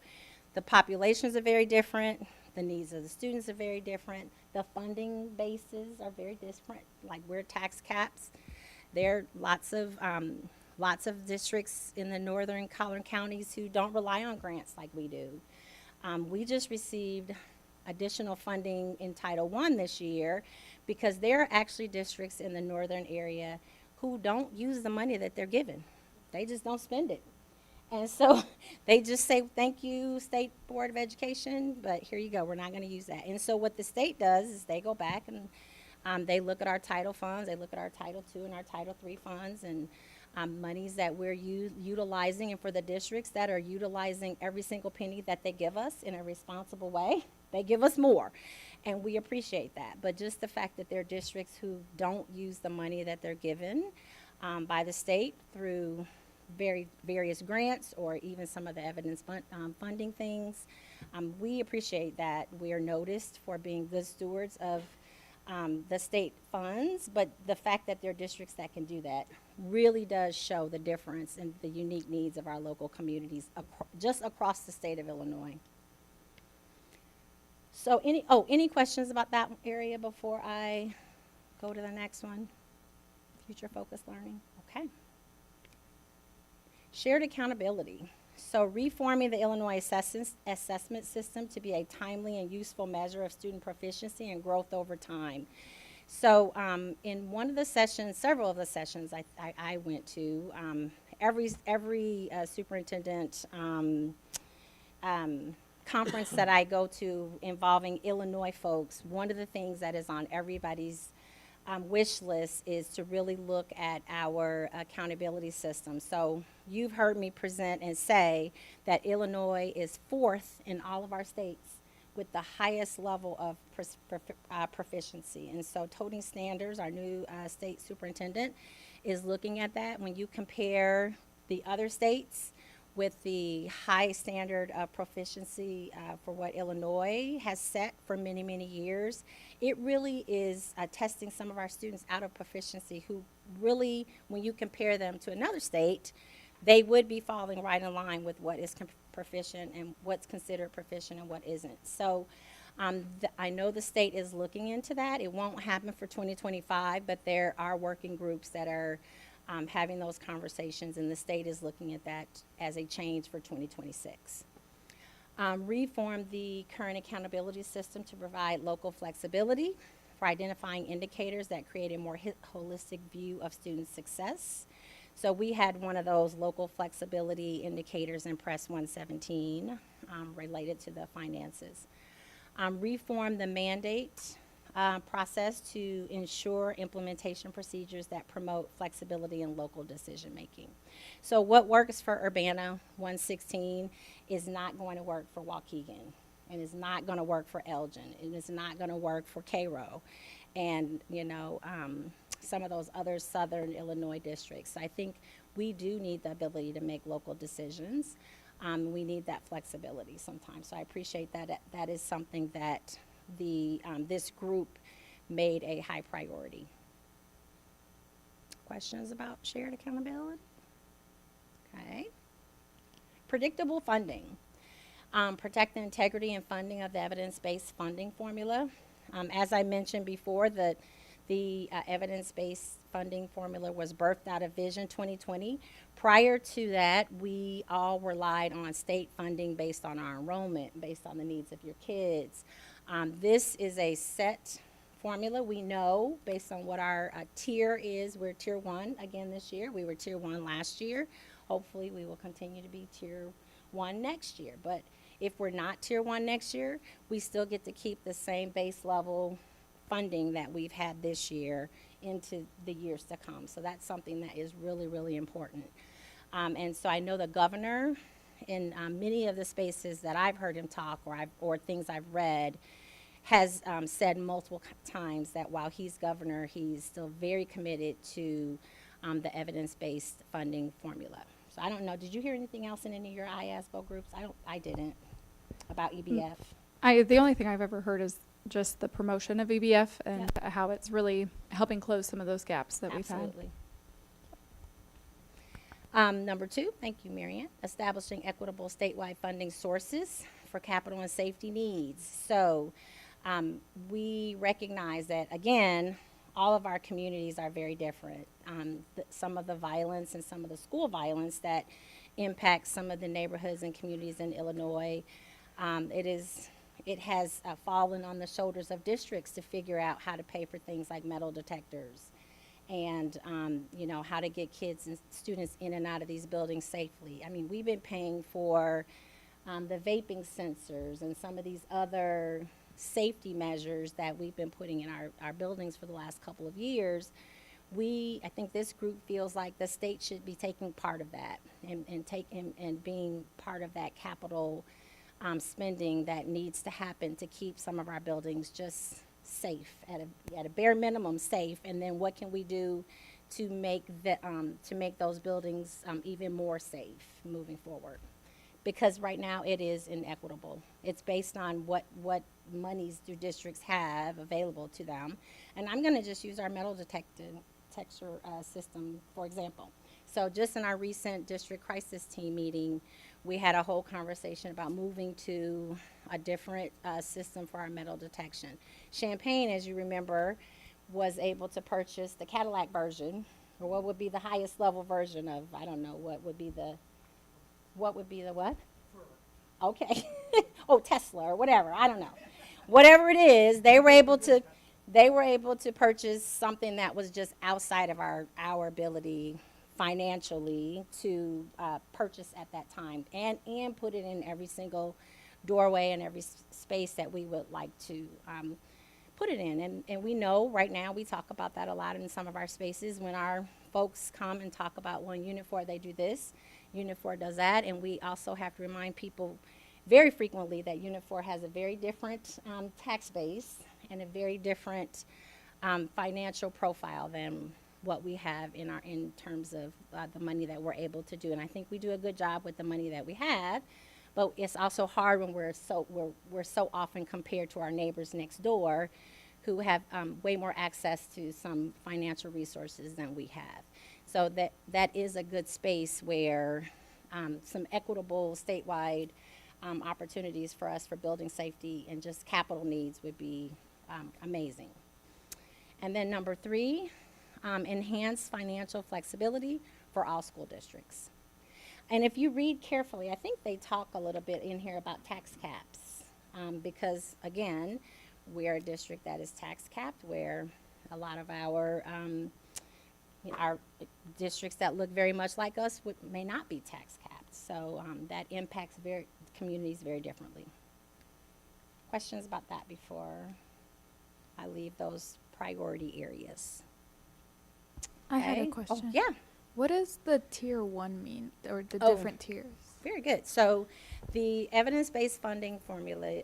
the populations are very different. The needs of the students are very different. The funding bases are very different. Like we're tax caps. There are lots of districts in the northern collar counties who don't rely on grants like we do. We just received additional funding in Title I this year because there are actually districts in the northern area who don't use the money that they're given. They just don't spend it. And so they just say, thank you, State Board of Education, but here you go, we're not going to use that. And so what the state does is they go back and they look at our Title funds, they look at our Title II and our Title III funds, and monies that we're utilizing, and for the districts that are utilizing every single penny that they give us in a responsible way, they give us more. And we appreciate that. But just the fact that there are districts who don't use the money that they're given by the state through various grants or even some of the evidence funding things, we appreciate that. We are noticed for being good stewards of the state funds, but the fact that there are districts that can do that really does show the difference in the unique needs of our local communities just across the state of Illinois. So any questions about that area before I go to the next one? Future focused learning, okay. Shared accountability. So reforming the Illinois assessment system to be a timely and useful measure of student proficiency and growth over time. So in one of the sessions, several of the sessions I went to, every superintendent conference that I go to involving Illinois folks, one of the things that is on everybody's wish list is to really look at our accountability system. So you've heard me present and say that Illinois is 4th in all of our states with the highest level of proficiency. And so Toting Standers, our new state superintendent, is looking at that. When you compare the other states with the high standard of proficiency for what Illinois has set for many, many years, it really is testing some of our students out of proficiency who really, when you compare them to another state, they would be falling right in line with what is proficient and what's considered proficient and what isn't. So I know the state is looking into that. It won't happen for 2025, but there are working groups that are having those conversations, and the state is looking at that as a change for 2026. Reform the current accountability system to provide local flexibility for identifying indicators that create a more holistic view of student success. So we had one of those local flexibility indicators in Press 117 related to the finances. Reform the mandate process to ensure implementation procedures that promote flexibility in local decision making. So what works for Urbana 116 is not going to work for Waukegan, and is not going to work for Elgin, and it's not going to work for Cairo, and some of those other southern Illinois districts. I think we do need the ability to make local decisions. We need that flexibility sometimes. So I appreciate that. That is something that this group made a high priority. Questions about shared accountability? Okay. Predictable funding. Protect the integrity and funding of the evidence-based funding formula. As I mentioned before, the evidence-based funding formula was birthed out of Vision 2020. Prior to that, we all relied on state funding based on our enrollment, based on the needs of your kids. This is a set formula. We know based on what our tier is. We're tier 1 again this year. We were tier 1 last year. Hopefully we will continue to be tier 1 next year. But if we're not tier 1 next year, we still get to keep the same base level funding that we've had this year into the years to come. So that's something that is really, really important. And so I know the governor, in many of the spaces that I've heard him talk or things I've read, has said multiple times that while he's governor, he's still very committed to the evidence-based funding formula. So I don't know, did you hear anything else in any of your IASBO groups? I didn't, about EBF. The only thing I've ever heard is just the promotion of EBF and how it's really helping close some of those gaps that we've had. Absolutely. Number 2, thank you, Marianne, establishing equitable statewide funding sources for capital and safety needs. So we recognize that, again, all of our communities are very different. Some of the violence and some of the school violence that impacts some of the neighborhoods and communities in Illinois, it has fallen on the shoulders of districts to figure out how to pay for things like metal detectors and, how to get kids and students in and out of these buildings safely. I mean, we've been paying for the vaping sensors and some of these other safety measures that we've been putting in our buildings for the last couple of years. I think this group feels like the state should be taking part of that and being part of that capital spending that needs to happen to keep some of our buildings just safe, at a bare minimum safe. And then what can we do to make those buildings even more safe moving forward? Because right now it is inequitable. It's based on what monies do districts have available to them. And I'm going to just use our metal detector system, for example. So just in our recent district crisis team meeting, we had a whole conversation about moving to a different system for our metal detection. Champaign, as you remember, was able to purchase the Cadillac version, or what would be the highest level version of, I don't know, what would be the what? Okay. Oh, Tesla or whatever, I don't know. Whatever it is, they were able to purchase something that was just outside of our ability financially to purchase at that time, and put it in every single doorway and every space that we would like to put it in. And we know right now, we talk about that a lot in some of our spaces when our folks come and talk about, well, in Unit 4 they do this, Unit 4 does that, and we also have to remind people very frequently that Unit 4 has a very different tax base and a very different financial profile than what we have in terms of the money that we're able to do. And I think we do a good job with the money that we have, but it's also hard when we're so often compared to our neighbors next door who have way more access to some financial resources than we have. So that is a good space where some equitable statewide opportunities for us for building safety and just capital needs would be amazing. And then number 3, enhance financial flexibility for all school districts. And if you read carefully, I think they talk a little bit in here about tax caps, because again, we're a district that is tax capped, where a lot of our districts that look very much like us may not be tax capped. So that impacts communities very differently. Questions about that before I leave those priority areas? I had Okay. a question. Oh, yeah. What does the tier 1 mean, or the Oh. different tiers? Very good. So the evidence-based funding formula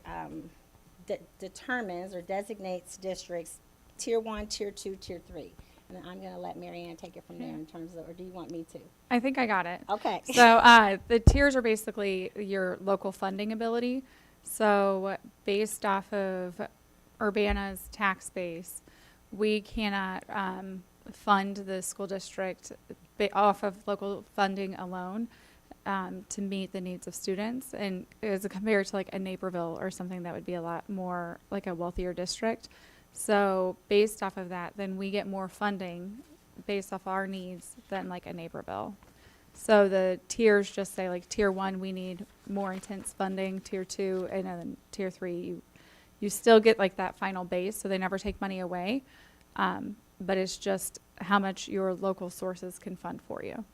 determines or designates districts tier 1, tier 2, tier 3. And then I'm going to let Mary Ann take it from there in terms of, or do you want me to? I think I got it. Okay. So the tiers are basically your local funding ability. So based off of Urbana's tax base, we cannot fund the school district off of local funding alone to meet the needs of students. And as compared to like a Naperville or something that would be a lot more like a wealthier district. So based off of that, then we get more funding based off our needs than like a Naperville. So the tiers just say like tier 1, we need more intense funding, tier 2, and then tier 3, you still get like that final base, so they never take money away. But it's just how much your local sources can fund for you.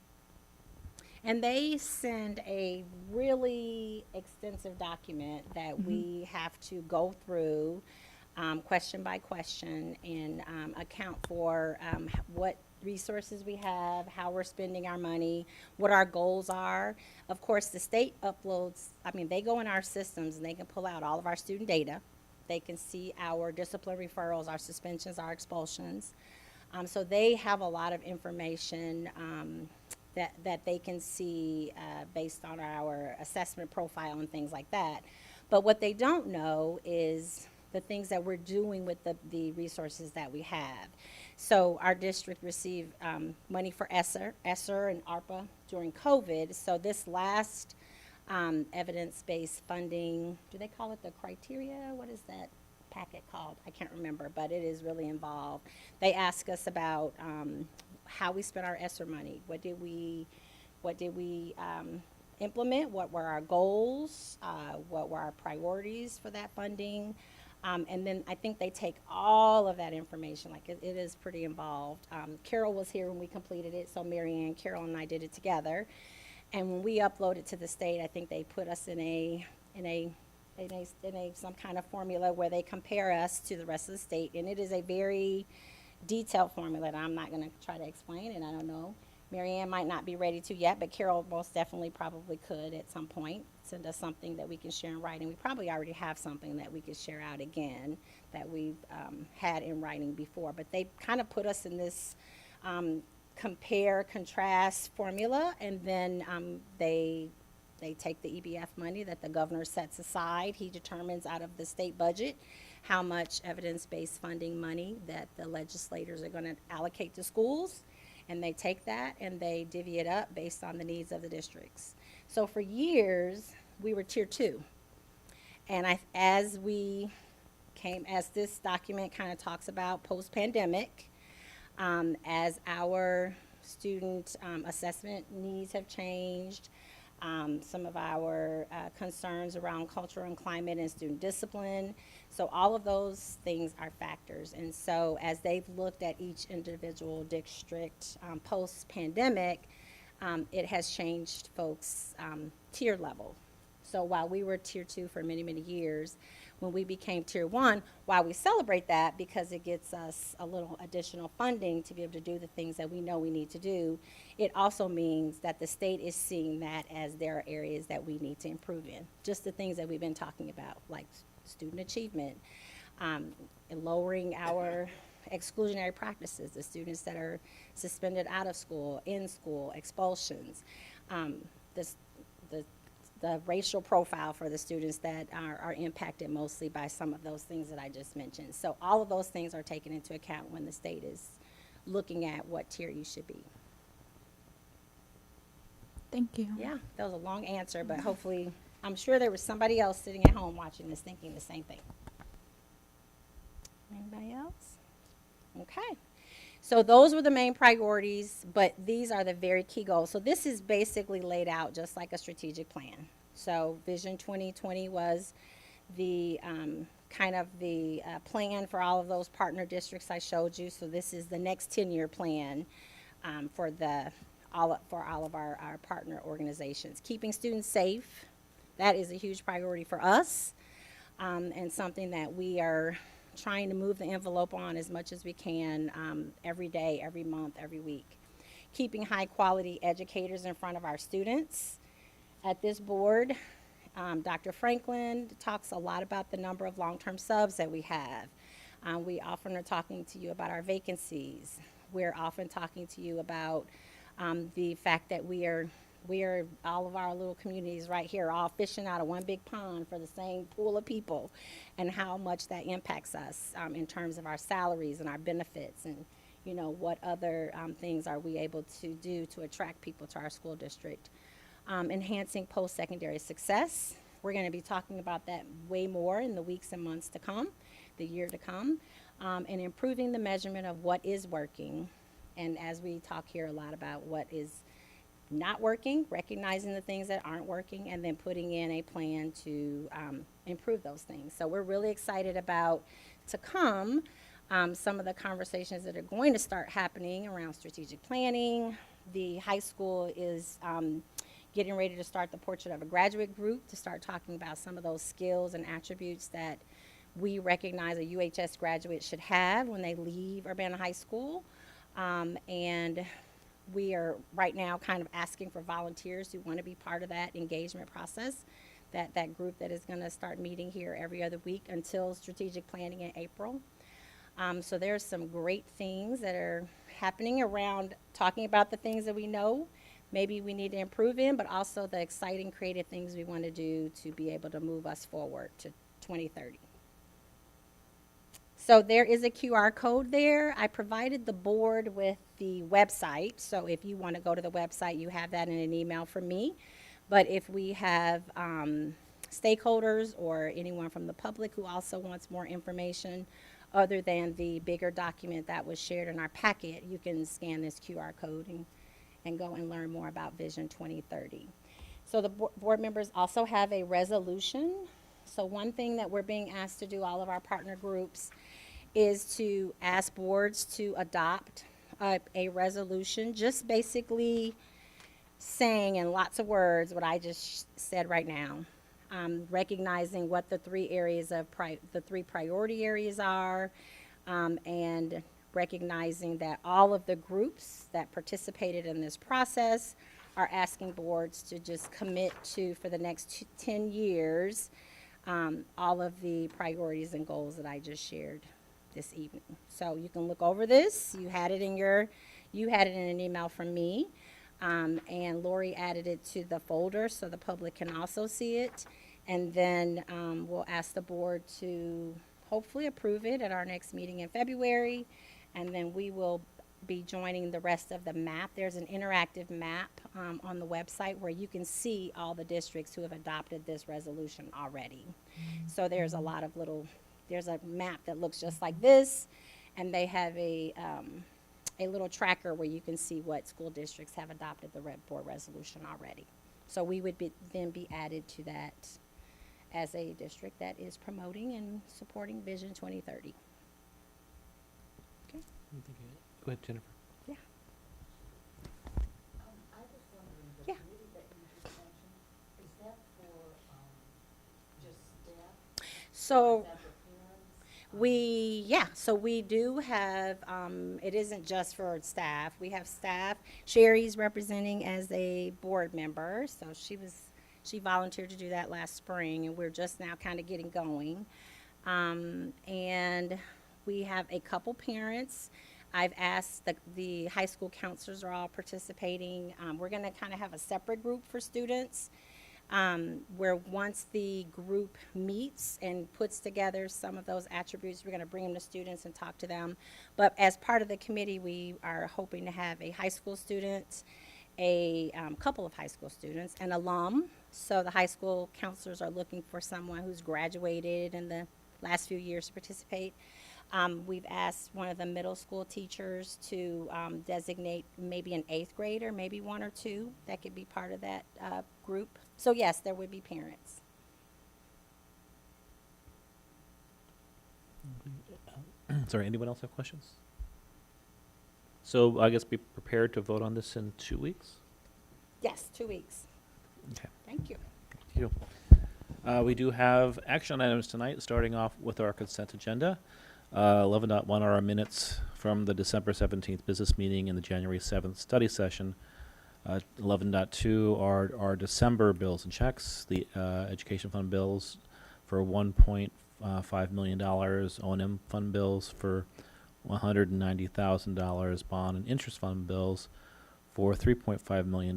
And they send a really extensive document that we have to go through question by question and account for what resources we have, how we're spending our money, what our goals are. Of course, the state uploads, they go in our systems and they can pull out all of our student data. They can see our discipline referrals, our suspensions, our expulsions. So they have a lot of information that they can see based on our assessment profile and things like that. But what they don't know is the things that we're doing with the resources that we have. So our district received money for ESSER and ARPA during COVID. So this last evidence-based funding, do they call it the criteria? What is that packet called? I can't remember, but it is really involved. They ask us about how we spent our ESSER money. What did we implement? What were our goals? What were our priorities for that funding? And then I think they take all of that information, like it is pretty involved. Carol was here when we completed it, so Mary Ann, Carol, and I did it together. And when we uploaded to the state, I think they put us in some kind of formula where they compare us to the rest of the state. And it is a very detailed formula that I'm not going to try to explain, and I don't know. Mary Ann might not be ready to yet, but Carol most definitely probably could at some point send us something that we can share in writing. We probably already have something that we could share out again that we've had in writing before. But they kind of put us in this compare, contrast formula, and then they take the EBF money that the governor sets aside. He determines out of the state budget how much evidence-based funding money that the legislators are going to allocate to schools. And they take that and they divvy it up based on the needs of the districts. So for years, we were tier 2. And as this document kind of talks about post-pandemic, as our student assessment needs have changed, some of our concerns around culture and climate and student discipline. So all of those things are factors. And so as they've looked at each individual district post-pandemic, it has changed folks' tier level. So while we were tier 2 for many, many years, when we became tier 1, while we celebrate that because it gets us a little additional funding to be able to do the things that we know we need to do, it also means that the state is seeing that as there are areas that we need to improve in. Just the things that we've been talking about, like student achievement, and lowering our exclusionary practices, the students that are suspended out of school, in school, expulsions, the racial profile for the students that are impacted mostly by some of those things that I just mentioned. So all of those things are taken into account when the state is looking at what tier you should be. Thank you. Yeah, that was a long answer, but hopefully I'm sure there was somebody else sitting at home watching this thinking the same thing. Anybody else? Okay. So those were the main priorities, but these are the very key goals. So this is basically laid out just like a strategic plan. So Vision 2020 was the kind of the plan for all of those partner districts I showed you. So this is the next 10-year plan for all of our partner organizations. Keeping students safe, that is a huge priority for us, and something that we are trying to move the envelope on as much as we can every day, every month, every week. Keeping high quality educators in front of our students. At this board, Dr. Franklin talks a lot about the number of long-term subs that we have. We often are talking to you about our vacancies. We're often talking to you about the fact that we are all of our little communities right here all fishing out of one big pond for the same pool of people, and how much that impacts us in terms of our salaries and our benefits, and what other things are we able to do to attract people to our school district. Enhancing post-secondary success. We're going to be talking about that way more in the weeks and months to come, the year to come, and improving the measurement of what is working. And as we talk here a lot about what is not working, recognizing the things that aren't working, and then putting in a plan to improve those things. So we're really excited about to come some of the conversations that are going to start happening around strategic planning. The high school is getting ready to start the Portrait of a Graduate group to start talking about some of those skills and attributes that we recognize a UHS graduate should have when they leave Urbana High School. And we are right now kind of asking for volunteers who want to be part of that engagement process, that group that is going to start meeting here every other week until strategic planning in April. So there's some great things that are happening around talking about the things that we know maybe we need to improve in, but also the exciting creative things we want to do to be able to move us forward to 2030. So there is a QR code there. I provided the board with the website. So if you want to go to the website, you have that in an email from me. But if we have stakeholders or anyone from the public who also wants more information other than the bigger document that was shared in our packet, you can scan this QR code and go and learn more about Vision 2030. So the board members also have a resolution. So one thing that we're being asked to do, all of our partner groups, is to ask boards to adopt a resolution, just basically saying in lots of words what I just said right now, recognizing what the three areas of the three priority areas are, and recognizing that all of the groups that participated in this process are asking boards to just commit to, for the next 10 years, all of the priorities and goals that I just shared this evening. So you can look over this. You had it in an email from me, and Lori added it to the folder so the public can also see it. And then we'll ask the board to hopefully approve it at our next meeting in February, and then we will be joining the rest of the map. There's an interactive map on the website where you can see all the districts who have adopted this resolution already. So there's a lot of there's a map that looks just like this, and they have a little tracker where you can see what school districts have adopted the board resolution already. So we would then be added to that as a district that is promoting and supporting Vision 2030. Okay. Go ahead, Jennifer. Yeah. I was wondering, the Yeah. committee that you just mentioned, is that for just staff? So Is that for parents? so we do have, it isn't just for staff. We have staff. Sherry's representing as a board member, so she volunteered to do that last spring, and we're just now kind of getting going. And we have a couple parents. I've asked the high school counselors are all participating. We're going to kind of have a separate group for students, where once the group meets and puts together some of those attributes, we're going to bring them to students and talk to them. But as part of the committee, we are hoping to have a high school student, a couple of high school students, an alum, So the high school counselors are looking for someone who's graduated in the last few years to participate. We've asked one of the middle school teachers to designate maybe an 8th grader, maybe 1 or 2 that could be part of that group. So yes, there would be parents. Sorry, anyone else have questions? So I guess be prepared to vote on this in 2 weeks? Yes, 2 weeks. Okay. Thank you. Thank you. We do have action items tonight, starting off with our consent agenda. 11.1 are our minutes from the December 17th business meeting and the January 7th study session. 11.2 are our December bills and checks, the education fund bills for $1.5 million, O&M fund bills for $190,000, bond and interest fund bills for $3.5 million,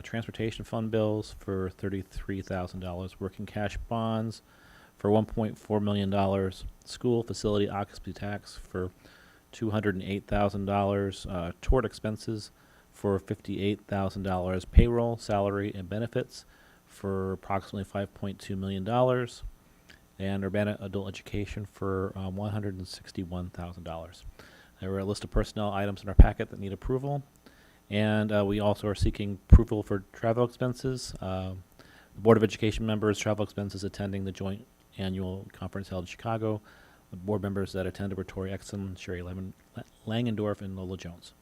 transportation fund bills for $33,000, working cash bonds for $1.4 million, school facility occupancy tax for $208,000, tort expenses for $58,000, payroll, salary, and benefits for approximately $5.2 million, and Urbana adult education for $161,000. There were a list of personnel items in our packet that need approval, and we also are seeking approval for travel expenses. The Board of Education members' travel expenses attending the joint annual conference held in Chicago. The board members that attended were Tori Exum, Sherry Langendorf, and Lola Jones.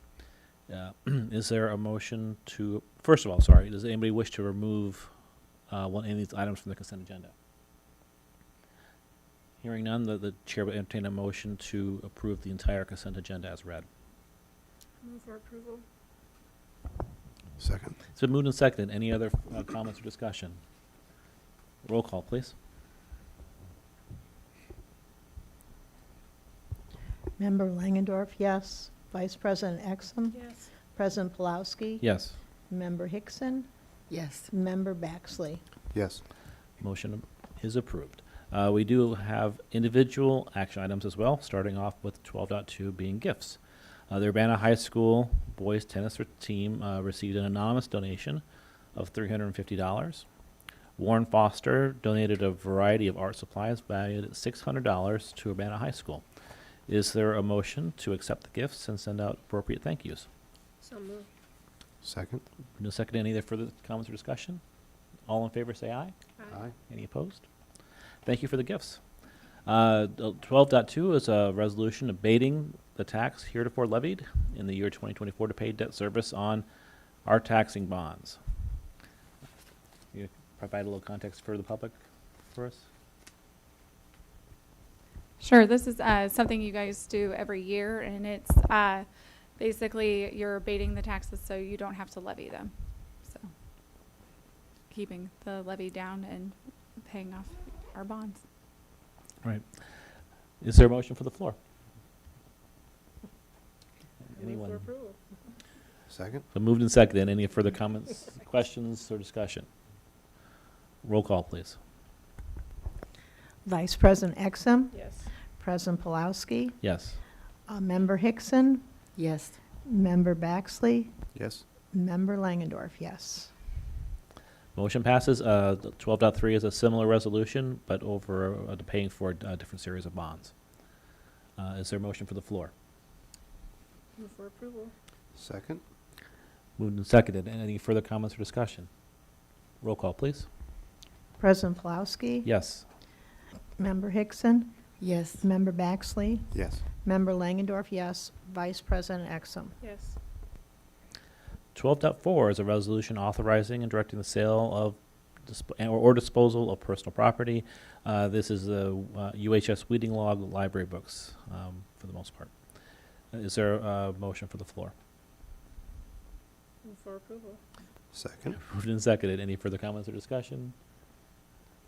Is there a motion to, first of all, sorry, does anybody wish to remove any of these items from the consent agenda? Hearing none, the chair will entertain a motion to approve the entire consent agenda as read. Move for approval. Second. It's been moved and seconded. Any other comments or discussion? Roll call, please. Member Langendorf, yes. Vice President Exum? Yes. President Pulowski? Yes. Member Hickson? Yes. Member Baxley? Yes. Motion is approved. We do have individual action items as well, starting off with 12.2 being gifts. The Urbana High School boys tennis team received an anonymous donation of $350. Warren Foster donated a variety of art supplies valued at $600 to Urbana High School. Is there a motion to accept the gifts and send out appropriate thank yous? So moved. Second. No second. Any other further comments or discussion? All in favor say aye. Aye. Any opposed? Thank you for the gifts. 12.2 is a resolution abating the tax heretofore levied in the year 2024 to pay debt service on our taxing bonds. You provide a little context for the public for us? Sure, this is something you guys do every year, and it's basically you're abating the taxes so you don't have to levy them. So keeping the levy down and paying off our bonds. Right. Is there a motion for the floor? Move Anyone? for approval. Second. So moved and seconded. Any further comments, questions, or discussion? Roll call, please. Vice President Exum? Yes. President Pulowski? Yes. Member Hickson? Yes. Member Baxley? Yes. Member Langendorf, yes. Motion passes. 12.3 is a similar resolution, but over paying for a different series of bonds. Is there a motion for the floor? Move for approval. Second. Moved and seconded. Any further comments or discussion? Roll call, please. President Pulowski? Yes. Member Hickson? Yes. Member Baxley? Yes. Member Member Langendorf, yes. Vice President Exum? Yes. 12.4 is a resolution authorizing and directing the sale of or disposal of personal property. This is the UHS Weeding Log library books for the most part. Is there a motion for the floor? Move for approval. Second. Moved and seconded. Any further comments or discussion?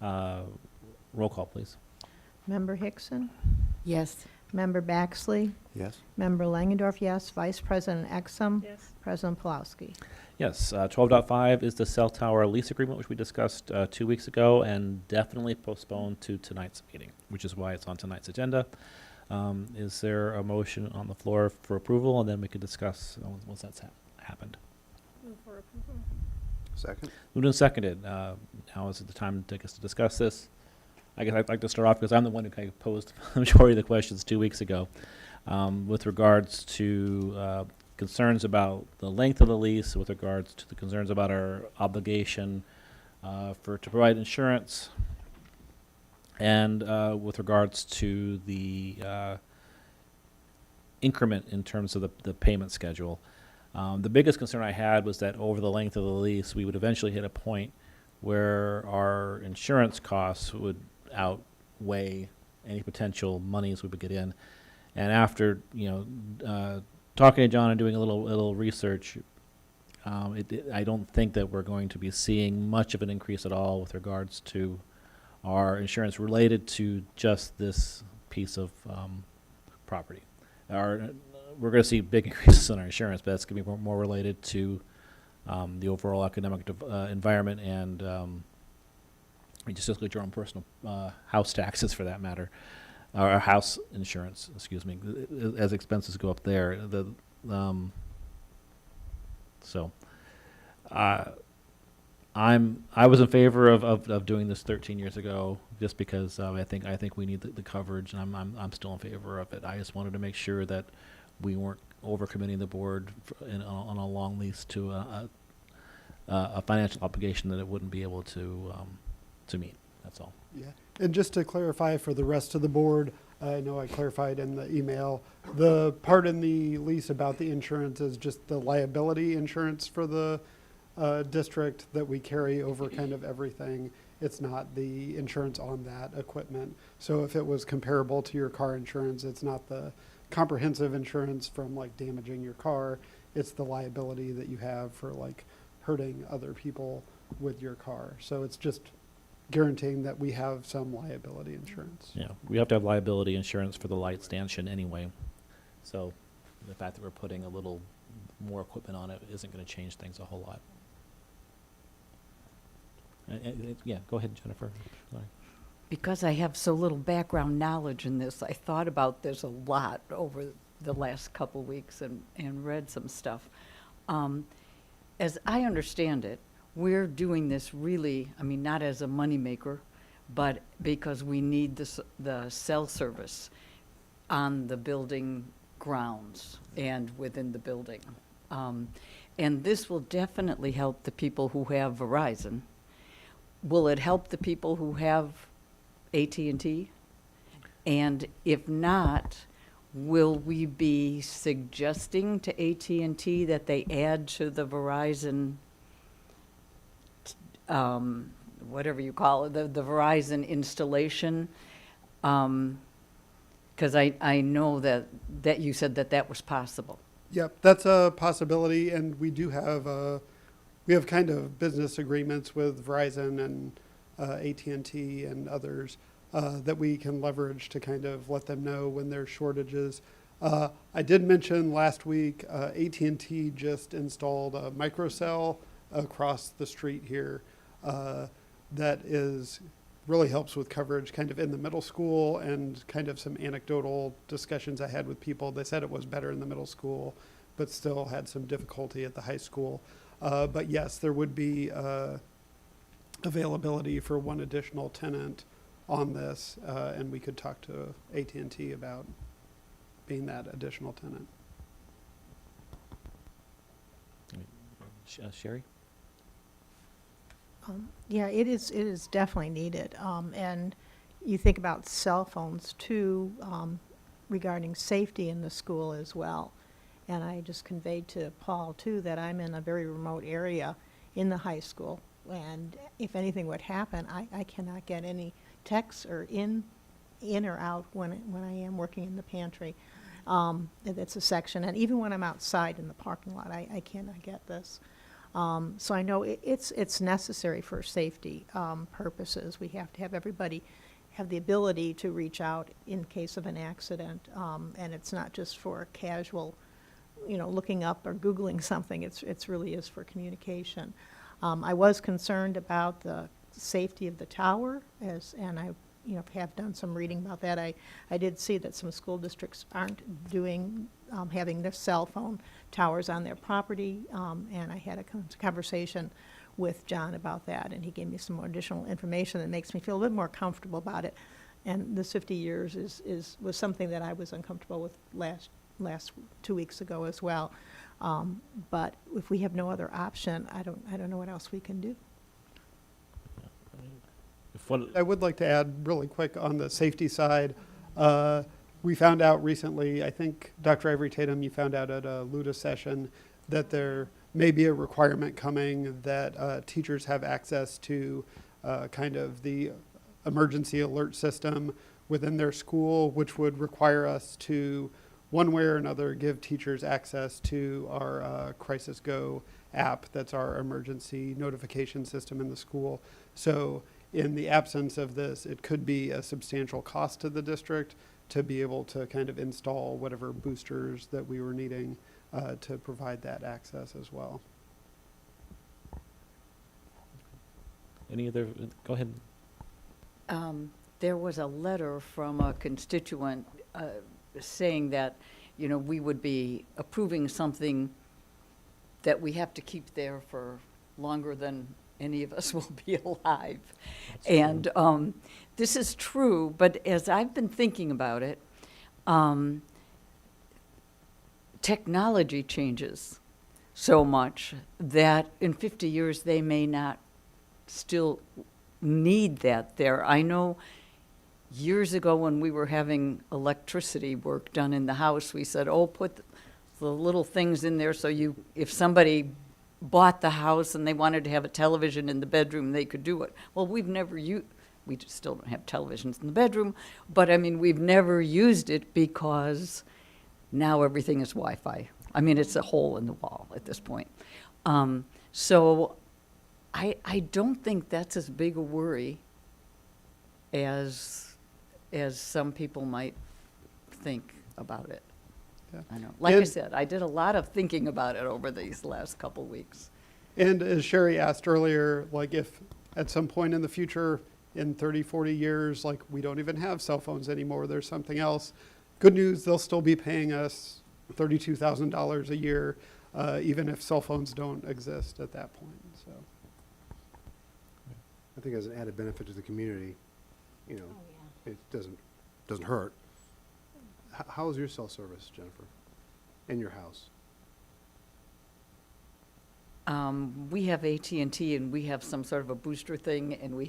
Roll call, please. Member Hickson? Yes. Member Baxley? Yes. Member Langendorf, yes. Vice President Exum? Yes. President Pulowski? Yes, 12.5 is the cell tower lease agreement, which we discussed 2 weeks ago, and definitely postponed to tonight's meeting, which is why it's on tonight's agenda. Is there a motion on the floor for approval, and then we could discuss once that's happened? Move for approval. Second. Moved and seconded. Now is the time to discuss this. I guess I'd like to start off because I'm the one who kind of posed the majority of the questions 2 weeks ago with regards to concerns about the length of the lease, with regards to the concerns about our obligation to provide insurance, and with regards to the increment in terms of the payment schedule. The biggest concern I had was that over the length of the lease, we would eventually hit a point where our insurance costs would outweigh any potential monies we would get in. And after, talking to John and doing a little research, I don't think that we're going to be seeing much of an increase at all with regards to our insurance related to just this piece of property. We're going to see big increases in our insurance, but that's going to be more related to the overall economic environment and just look at your own personal house taxes, for that matter, or house insurance. Excuse me, as expenses go up there. I was in favor of doing this 13 years ago, just because I think we need the coverage, and I'm still in favor of it. I just wanted to make sure that we weren't overcommitting the board on a long lease to a financial obligation that it wouldn't be able to meet. That's all. Yeah, and just to clarify for the rest of the board, I know I clarified in the email, the part in the lease about the insurance is just the liability insurance for the district that we carry over kind of everything. It's not the insurance on that equipment. So if it was comparable to your car insurance, it's not the comprehensive insurance from like damaging your car. It's the liability that you have for like hurting other people with your car. So it's just guaranteeing that we have some liability insurance. Yeah, we have to have liability insurance for the light stanchion anyway. So the fact that we're putting a little more equipment on it isn't going to change things a whole lot. Yeah, go ahead, Jennifer. Sorry. Because I have so little background knowledge in this, I thought about this a lot over the last couple weeks and read some stuff. As I understand it, we're doing this really, not as a moneymaker, but because we need the cell service on the building grounds and within the building. And this will definitely help the people who have Verizon. Will it help the people who have AT&T? And if not, will we be suggesting to AT&T that they add to the Verizon, whatever you call it, the Verizon installation? Because I know that you said that was possible. Yep, that's a possibility, and we do have we have kind of business agreements with Verizon and AT&T and others that we can leverage to kind of let them know when there's shortages. I did mention last week AT&T just installed a microcell across the street here that really helps with coverage kind of in the middle school, and kind of some anecdotal discussions I had with people. They said it was better in the middle school, but still had some difficulty at the high school. But yes, there would be availability for one additional tenant on this, and we could talk to AT&T about being that additional tenant. Sherry? Yeah, it is definitely needed. And you think about cell phones too, regarding safety in the school as well. And I just conveyed to Paul too that I'm in a very remote area in the high school. And if anything would happen, I cannot get any texts or in or out when I am working in the pantry. It's a section. And even when I'm outside in the parking lot, I cannot get this. So I know it's necessary for safety purposes. We have to have everybody have the ability to reach out in case of an accident, and it's not just for casual, looking up or Googling something. It's really is for communication. I was concerned about the safety of the tower, and I have done some reading about that. I did see that some school districts aren't having their cell phone towers on their property, and I had a conversation with John about that, and he gave me some more additional information that makes me feel a bit more comfortable about it. And this 50 years was something that I was uncomfortable with last 2 weeks ago as well. But if we have no other option, I don't know what else we can do. If what, I would like to add really quick on the safety side. We found out recently, I think, Dr. Ivory Tatum, you found out at a LUDA session that there may be a requirement coming that teachers have access to kind of the emergency alert system within their school, which would require us to, one way or another, give teachers access to our Crisis Go app. That's our emergency notification system in the school. So in the absence of this, it could be a substantial cost to the district to be able to kind of install whatever boosters that we were needing to provide that access as well. any other, go ahead. There was a letter from a constituent saying that, you know, we would be approving something that we have to keep there for longer than any of us will be alive. And this is true, but as I've been thinking about it, technology changes so much that in 50 years they may not still need that there. I know years ago when we were having electricity work done in the house, we said, oh, put the little things in there so you, if somebody bought the house and they wanted to have a television in the bedroom, they could do it. Well, we've never used, we just still don't have televisions in the bedroom, but I mean, we've never used it because now everything is Wi-Fi. I mean, it's a hole in the wall at this point. So I don't think that's as big a worry as some people might think about it. Yeah. I know. Like I And- said, I did a lot of thinking about it over these last couple weeks. And as Sherry asked earlier, like if at some point in the future, in 30, 40 years, like we don't even have cell phones anymore, there's something else. Good news, they'll still be paying us $32,000 a year, even if cell phones don't exist at that point, so. I think as an added benefit to the community, you know, it doesn't hurt. How is your cell service, Jennifer, in your house? We have AT&T and we have some sort of a booster thing, and we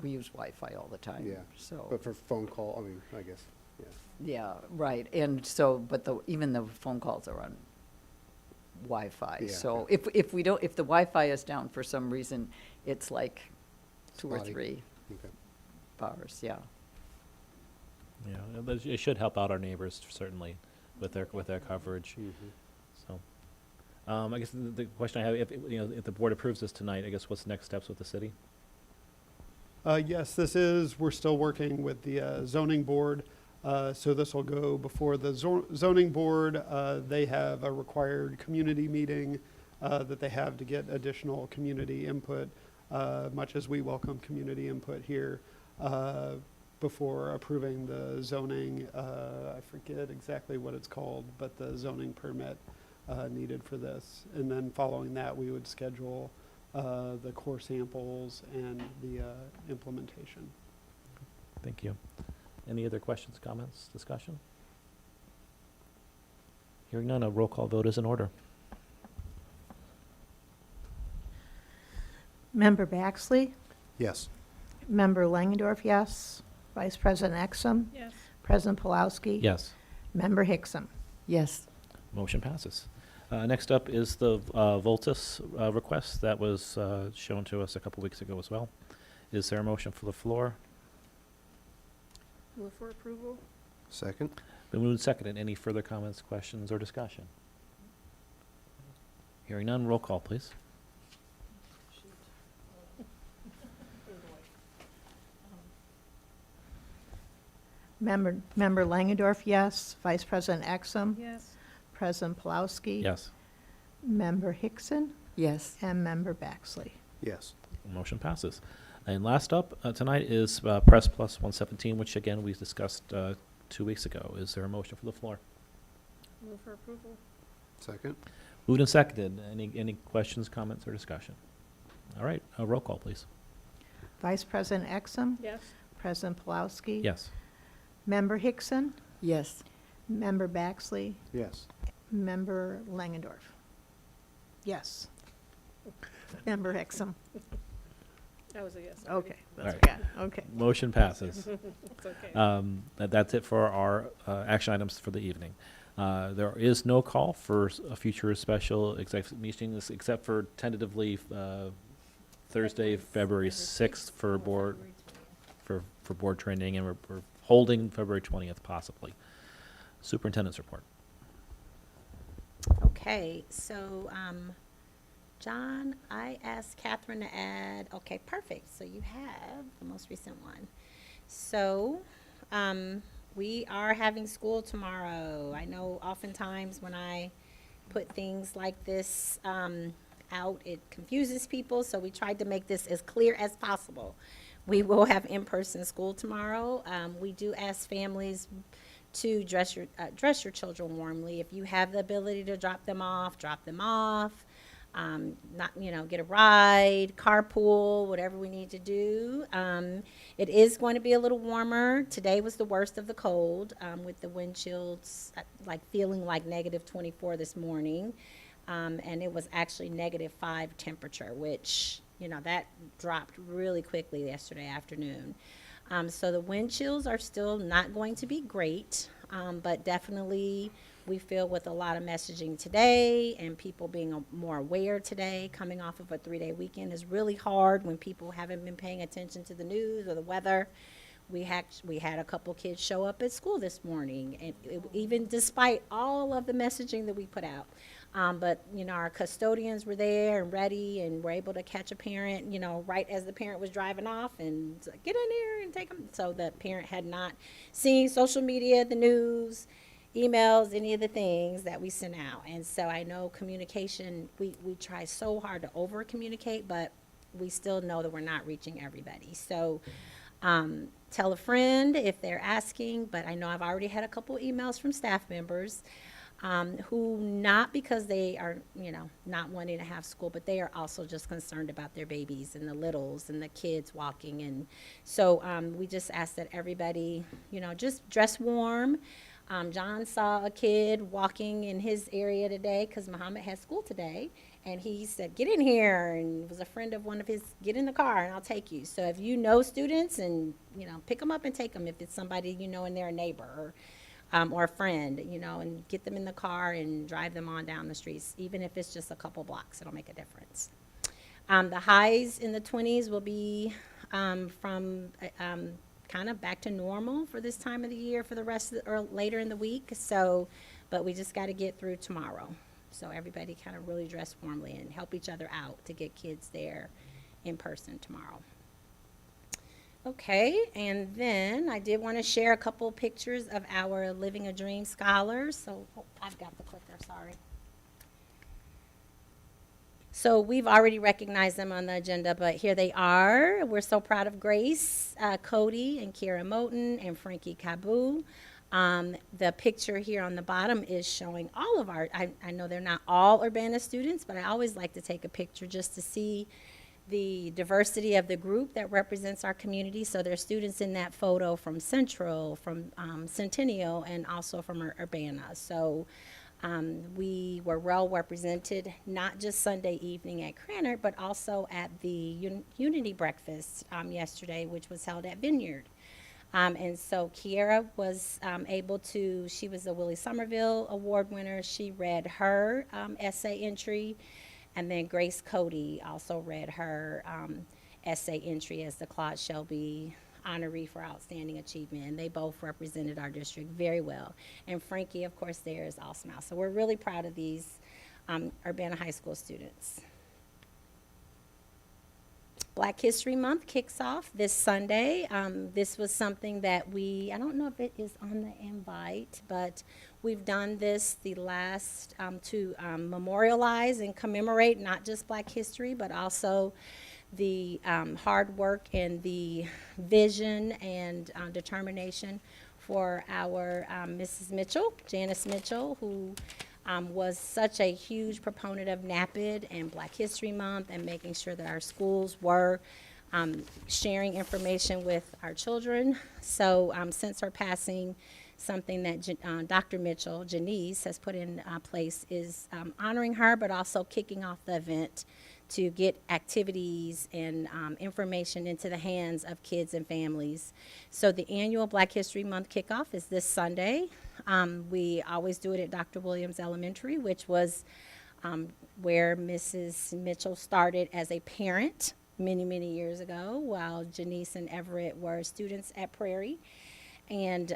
use Wi-Fi all the time. Yeah, So, but for phone call, I mean, I guess, yeah. yeah, right. And so, but even the phone calls are on Wi-Fi. Yeah, So okay. if the Wi-Fi is down for some reason, it's like 2 or Spotty. 3 Okay. bars, yeah. Yeah, it should help out our neighbors certainly with their coverage. Mhm. So, I guess the question I have, if the board approves this tonight, I guess what's the next steps with the city? Yes, we're still working with the zoning board. So this will go before the zoning board. They have a required community meeting that they have to get additional community input, much as we welcome community input here, before approving the zoning. I forget exactly what it's called, but the zoning permit needed for this. And then following that, we would schedule the core samples and the implementation. Thank you. Any other questions, comments, discussion? Hearing none, a roll call vote is in order. Member Baxley? Yes. Member Langendorf, yes. Vice President Exum? Yes. President Pulowski? Yes, Member Hickson? Yes. motion passes. Next up is the Voltus request that was shown to us a couple weeks ago as well. Is there a motion for the floor? Move for approval? Second? Been moved and seconded. Any further comments, questions, or discussion? Hearing none, roll call, please. Member Langendorf, yes. Vice President Exum? Yes. President Pulowski? Yes, Member Hickson? Yes. And Member Baxley? Yes. motion passes. And last up tonight is Press Plus 117, which again we discussed 2 weeks ago. Is there a motion for the floor? Move for approval? Second? Moved and seconded. Any questions, comments, or discussion? All right, roll call, please. Vice President Exum? Yes. President Pulowski? Yes. Member Hickson? Yes. Member Baxley? Yes. Member Langendorf? Yes. Member Hickson? That was a yes. Okay, that's All what I right. got. Okay. Motion passes. It's okay. That's it for our action items for the evening. There is no call for a future special executive meeting, except for tentatively Thursday, February 6th for board training, and we're holding February 20th possibly. Superintendent's report. Okay, so, John, I asked Catherine to add, okay, perfect, so you have the most recent one. So, we are having school tomorrow. I know oftentimes when I put things like this, out, it confuses people, so we tried to make this as clear as possible. We will have in-person school tomorrow. We do ask families to dress your children warmly. If you have the ability to drop them off, drop them off. Not, get a ride, carpool, whatever we need to do. It is going to be a little warmer. Today was the worst of the cold, with the wind chills, like feeling like -24 this morning. And it was actually -5 temperature, which, that dropped really quickly yesterday afternoon. So the wind chills are still not going to be great, but definitely we feel with a lot of messaging today and people being more aware today, coming off of a 3-day weekend is really hard when people haven't been paying attention to the news or the weather. We had a couple kids show up at school this morning, and even despite all of the messaging that we put out. But, our custodians were there and ready and were able to catch a parent, right as the parent was driving off and get in here and take them. So the parent had not seen social media, the news, emails, any of the things that we sent out. And so I know communication, we try so hard to over communicate, but we still know that we're not reaching everybody. So tell a friend if they're asking, but I know I've already had a couple emails from staff members who, not because they are, not wanting to have school, but they are also just concerned about their babies and the littles and the kids walking. And so we just ask that everybody, just dress warm. John saw a kid walking in his area today because Muhammad had school today, and he said, get in here, and it was a friend of one of his, get in the car and I'll take you. So if you know students, and pick them up and take them if it's somebody and they're a neighbor or a friend, and get them in the car and drive them on down the streets. Even if it's just a couple blocks, it'll make a difference. The highs in the 20s will be from kind of back to normal for this time of the year for the rest of or later in the week. So, but we just got to get through tomorrow. So everybody kind of really dress warmly and help each other out to get kids there in person tomorrow. Okay, and then I did want to share a couple pictures of our Living a Dream scholars. So I've got the clicker, sorry. So we've already recognized them on the agenda, but here they are. We're so proud of Grace, Cody, and Kira Moten, and Frankie Cabu. The picture here on the bottom is showing all of our, I know they're not all Urbana students, but I always like to take a picture just to see the diversity of the group that represents our community. So there's students in that photo from Central, from Centennial, and also from Urbana. So we were well represented, not just Sunday evening at Cranard, but also at the Unity Breakfast yesterday, which was held at Vineyard. And so Kiera was able to, she was a Willie Somerville Award winner. She read her essay entry. And then Grace Cody also read her essay entry as the Claude Shelby honoree for outstanding achievement, and they both represented our district very well. And Frankie, of course, there is all smile. So we're really proud of these Urbana High School students. Black History Month kicks off this Sunday. This was something that I don't know if it is on the invite, but we've done this the last to memorialize and commemorate not just Black history, but also the hard work and the vision and determination for our Mrs. Mitchell, Janice Mitchell, who was such a huge proponent of NAPID and Black History Month and making sure that our schools were sharing information with our children. So since her passing, something that Dr. Mitchell, Janice, has put in place is honoring her, but also kicking off the event to get activities and information into the hands of kids and families. So the annual Black History Month kickoff is this Sunday. We always do it at Dr. Williams Elementary, which was where Mrs. Mitchell started as a parent many, many years ago, while Janice and Everett were students at Prairie. And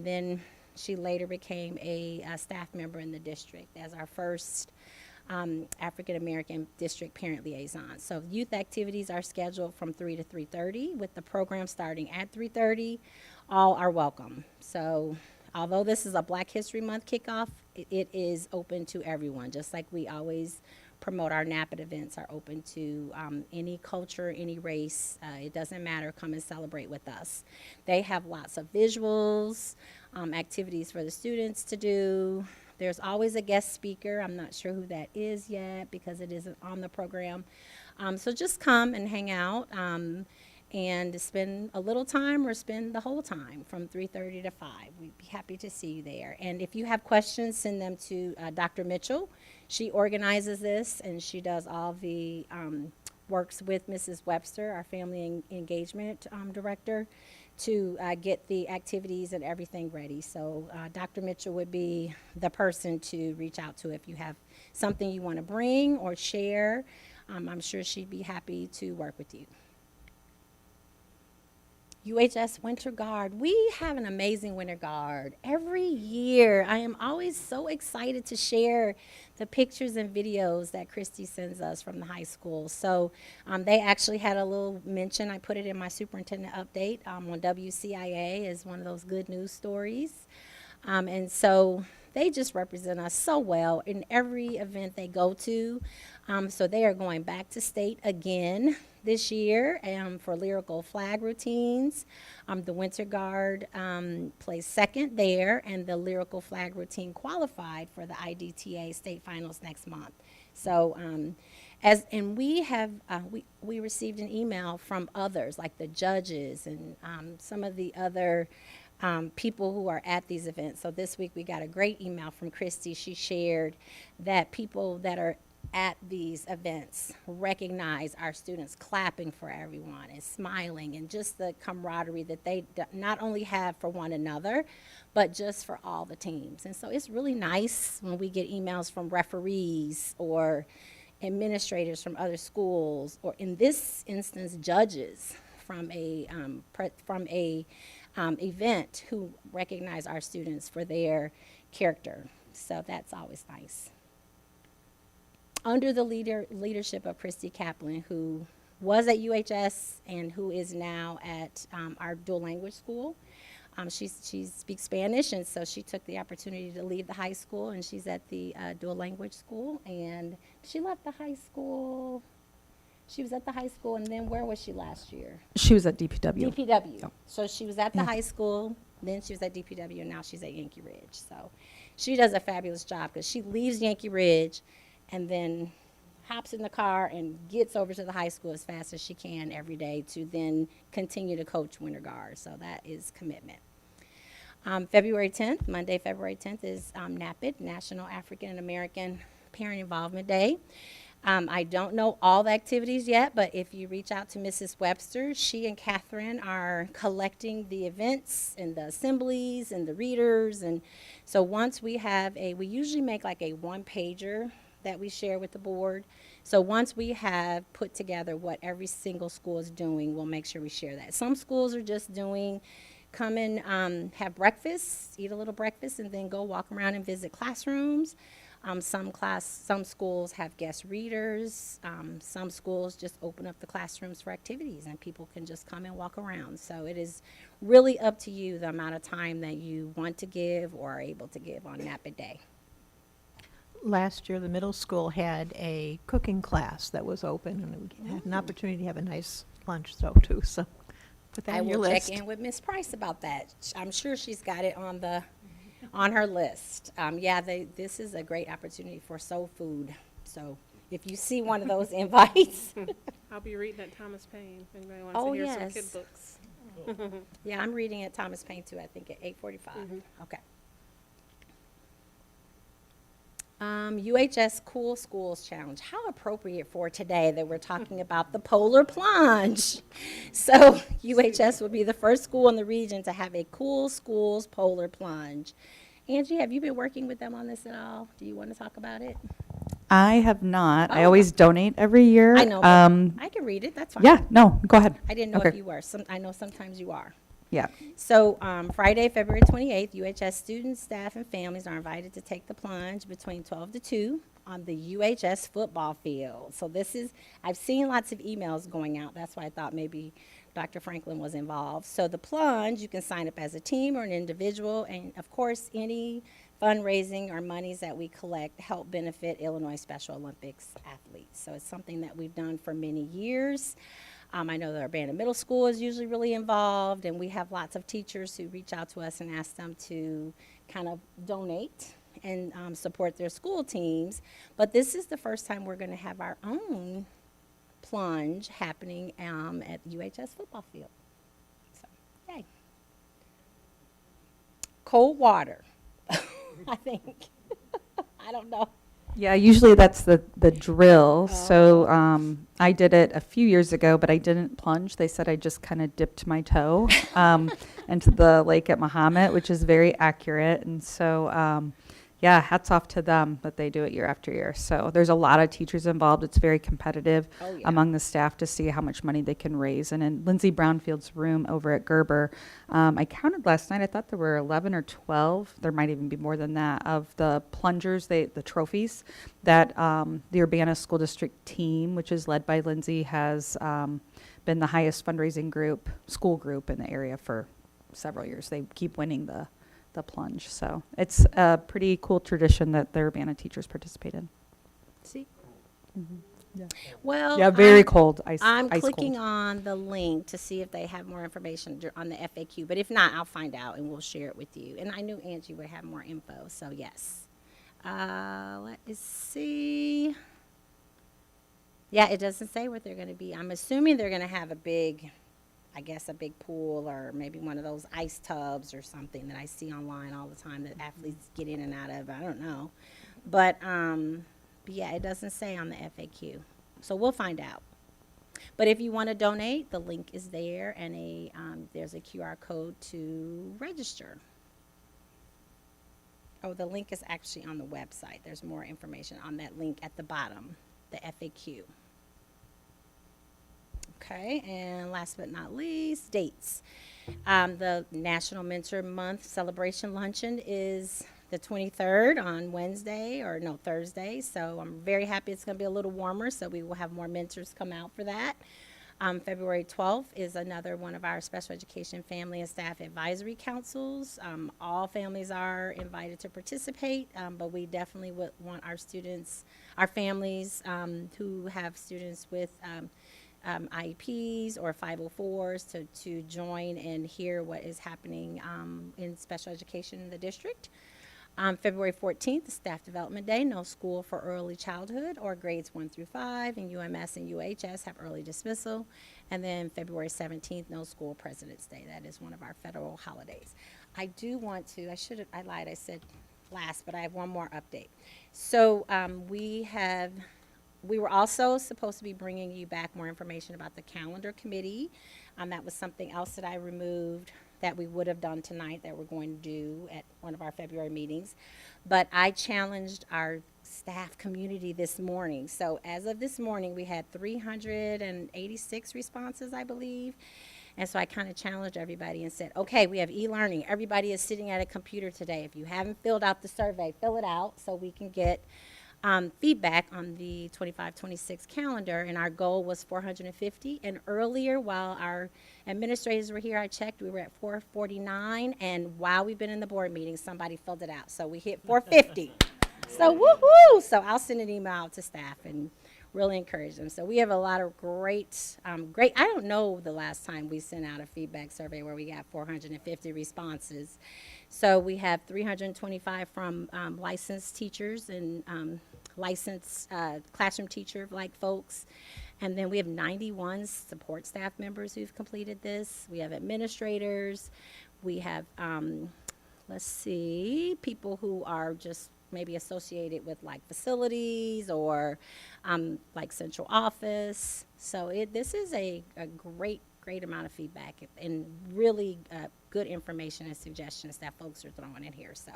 then she later became a staff member in the district as our first African-American district parent liaison. So youth activities are scheduled from 3 to 3:30, with the program starting at 3:30. All are welcome. So although this is a Black History Month kickoff, it is open to everyone, just like we always promote our NAPID events are open to any culture, any race. It doesn't matter. Come and celebrate with us. They have lots of visuals, activities for the students to do. There's always a guest speaker. I'm not sure who that is yet because it isn't on the program. So just come and hang out and spend a little time or spend the whole time from 3:30 to 5. We'd be happy to see you there. And if you have questions, send them to Dr. Mitchell. She organizes this, and she does all the works with Mrs. Webster, our family engagement director, to get the activities and everything ready. So Dr. Mitchell would be the person to reach out to if you have something you want to bring or share. I'm sure she'd be happy to work with you. UHS Winter Guard. We have an amazing Winter Guard. Every year, I am always so excited to share the pictures and videos that Christy sends us from the high school. So they actually had a little mention. I put it in my superintendent update on WCIA as one of those good news stories. And so they just represent us so well in every event they go to. So they are going back to state again this year for lyrical flag routines. The Winter Guard plays second there, and the lyrical flag routine qualified for the IDTA state finals next month. So we received an email from others, like the judges and some of the other people who are at these events. So this week we got a great email from Christy. She shared that people that are at these events recognize our students clapping for everyone and smiling, and just the camaraderie that they not only have for one another, but just for all the teams. And so it's really nice when we get emails from referees or administrators from other schools, or in this instance, judges from a event who recognize our students for their character. So that's always nice. Under the leadership of Christy Kaplan, who was at UHS and who is now at our dual language school. She speaks Spanish, and so she took the opportunity to leave the high school, and she's at the dual language school. And she left the high school. She was at the high school, and then where was she last year? She was at DPW. DPW. Oh. So she was at the high school, then she was at DPW, and now she's at Yankee Ridge. So she does a fabulous job because she leaves Yankee Ridge and then hops in the car and gets over to the high school as fast as she can every day to then continue to coach Winter Guard. So that is commitment. February 10th, Monday, February 10th is NAPID, National African American Parent Involvement Day. I don't know all the activities yet, but if you reach out to Mrs. Webster, she and Catherine are collecting the events and the assemblies and the readers. And so once we we usually make like a one-pager that we share with the board. So once we have put together what every single school is doing, we'll make sure we share that. Some schools are just come and have breakfast, eat a little breakfast, and then go walk around and visit classrooms. Some schools have guest readers. Some schools just open up the classrooms for activities, and people can just come and walk around. So it is really up to you the amount of time that you want to give or are able to give on NAPID Day. Last year, the middle school had a cooking class that was open, and we had an opportunity to have a nice lunch, too. So put that I on your will list. check in with Ms. Price about that. I'm sure she's got it on the on her list. Yeah, this is a great opportunity for soul food. So if you see one of those invites, I'll be reading at Thomas Paine, if anybody wants Oh, to hear some yes. kid books. yeah, I'm reading at Thomas Paine too, I think at 8:45. Okay. UHS Cool Schools Challenge. How appropriate for today that we're talking about the polar plunge. So UHS will be the first school in the region to have a Cool Schools polar plunge. Angie, have you been working with them on this at all? Do you want to talk about it? I have not. I Oh. always donate every year. I know, but I can read it. That's fine. Yeah, no, go ahead. I didn't know Okay. if you were. I know sometimes you are. Yeah. So Friday, February 28th, UHS students, staff, and families are invited to take the plunge between 12 to 2 on the UHS football field. So I've seen lots of emails going out. That's why I thought maybe Dr. Franklin was involved. So the plunge, you can sign up as a team or an individual. And of course, any fundraising or monies that we collect help benefit Illinois Special Olympics athletes. So it's something that we've done for many years. I know that Urbana Middle School is usually really involved, and we have lots of teachers who reach out to us and ask them to kind of donate and support their school teams. But this is the first time we're going to have our own plunge happening at UHS football field. So, yay. Cold water, I think. I don't know. Yeah, usually that's the drill. So I did it a few years ago, but I didn't plunge. They said I just kind of dipped my toe into the lake at Mahomet, which is very accurate. And so, yeah, hats off to them that they do it year after year. So there's a lot of teachers involved. It's very competitive among the staff to see how much money they can raise. And in Lindsey Brownfield's room over at Gerber, I counted last night. I thought there were 11 or 12. There might even be more than that of the plungers, the trophies that the Urbana School District team, which is led by Lindsey, has been the highest fundraising school group in the area for several years. They keep winning the plunge. So it's a pretty cool tradition that the Urbana teachers participate in. See? Yeah. Well, Yeah, very cold. I'm ice clicking cold. on the link to see if they have more information on the FAQ. But if not, I'll find out and we'll share it with you. And I knew Angie would have more info, so yes. Let us see. Yeah, it doesn't say what they're going to be. I'm assuming they're going to have a big pool or maybe one of those ice tubs or something that I see online all the time that athletes get in and out of. I don't know. But yeah, it doesn't say on the FAQ. So we'll find out. But if you want to donate, the link is there, and there's a QR code to register. Oh, the link is actually on the website. There's more information on that link at the bottom, the FAQ. Okay, and last but not least, dates. The National Mentor Month Celebration Luncheon is the 23rd on Thursday. So I'm very happy it's going to be a little warmer, so we will have more mentors come out for that. February 12th is another one of our special education family and staff advisory councils. All families are invited to participate, but we definitely would want our families who have students with IEPs or 504s to join and hear what is happening in special education in the district. February 14th is Staff Development Day, no school for early childhood or grades 1 through 5, and UMS and UHS have early dismissal. And then February 17th, no school President's Day. That is one of our federal holidays. I do want to, I lied, I said last, but I have one more update. So we were also supposed to be bringing you back more information about the calendar committee. That was something else that I removed that we would have done tonight that we're going to do at one of our February meetings. But I challenged our staff community this morning. So as of this morning, we had 386 responses, I believe. And so I kind of challenged everybody and said, okay, we have e-learning. Everybody is sitting at a computer today. If you haven't filled out the survey, fill it out so we can get feedback on the 25-26 calendar, and our goal was 450. And earlier, while our administrators were here, I checked, we were at 449, and while we've been in the board meeting, somebody filled it out. So we hit 450. So woohoo! So I'll send an email out to staff, and really encourage them. So we have a lot of great, I don't know the last time we sent out a feedback survey where we got 450 responses. So we have 325 from licensed teachers and licensed classroom teacher-like folks. And then we have 91 support staff members who've completed this. We have administrators. We have, let's see, people who are just maybe associated with like facilities or like central office. So this is a great amount of feedback and really good information and suggestions that folks are throwing in here. So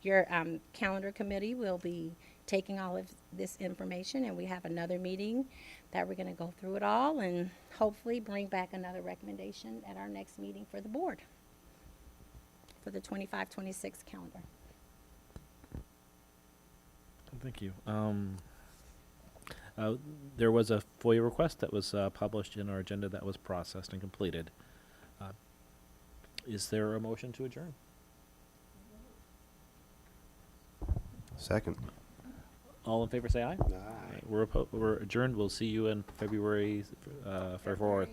your calendar committee will be taking all of this information, and we have another meeting that we're going to go through it all and hopefully bring back another recommendation at our next meeting for the board for the 25-26 calendar. Thank you. There was a FOIA request that was published in our agenda that was processed and completed. Is there a motion to adjourn? Second. All in favor, say aye. Aye. We're adjourned. We'll see you in February 4th.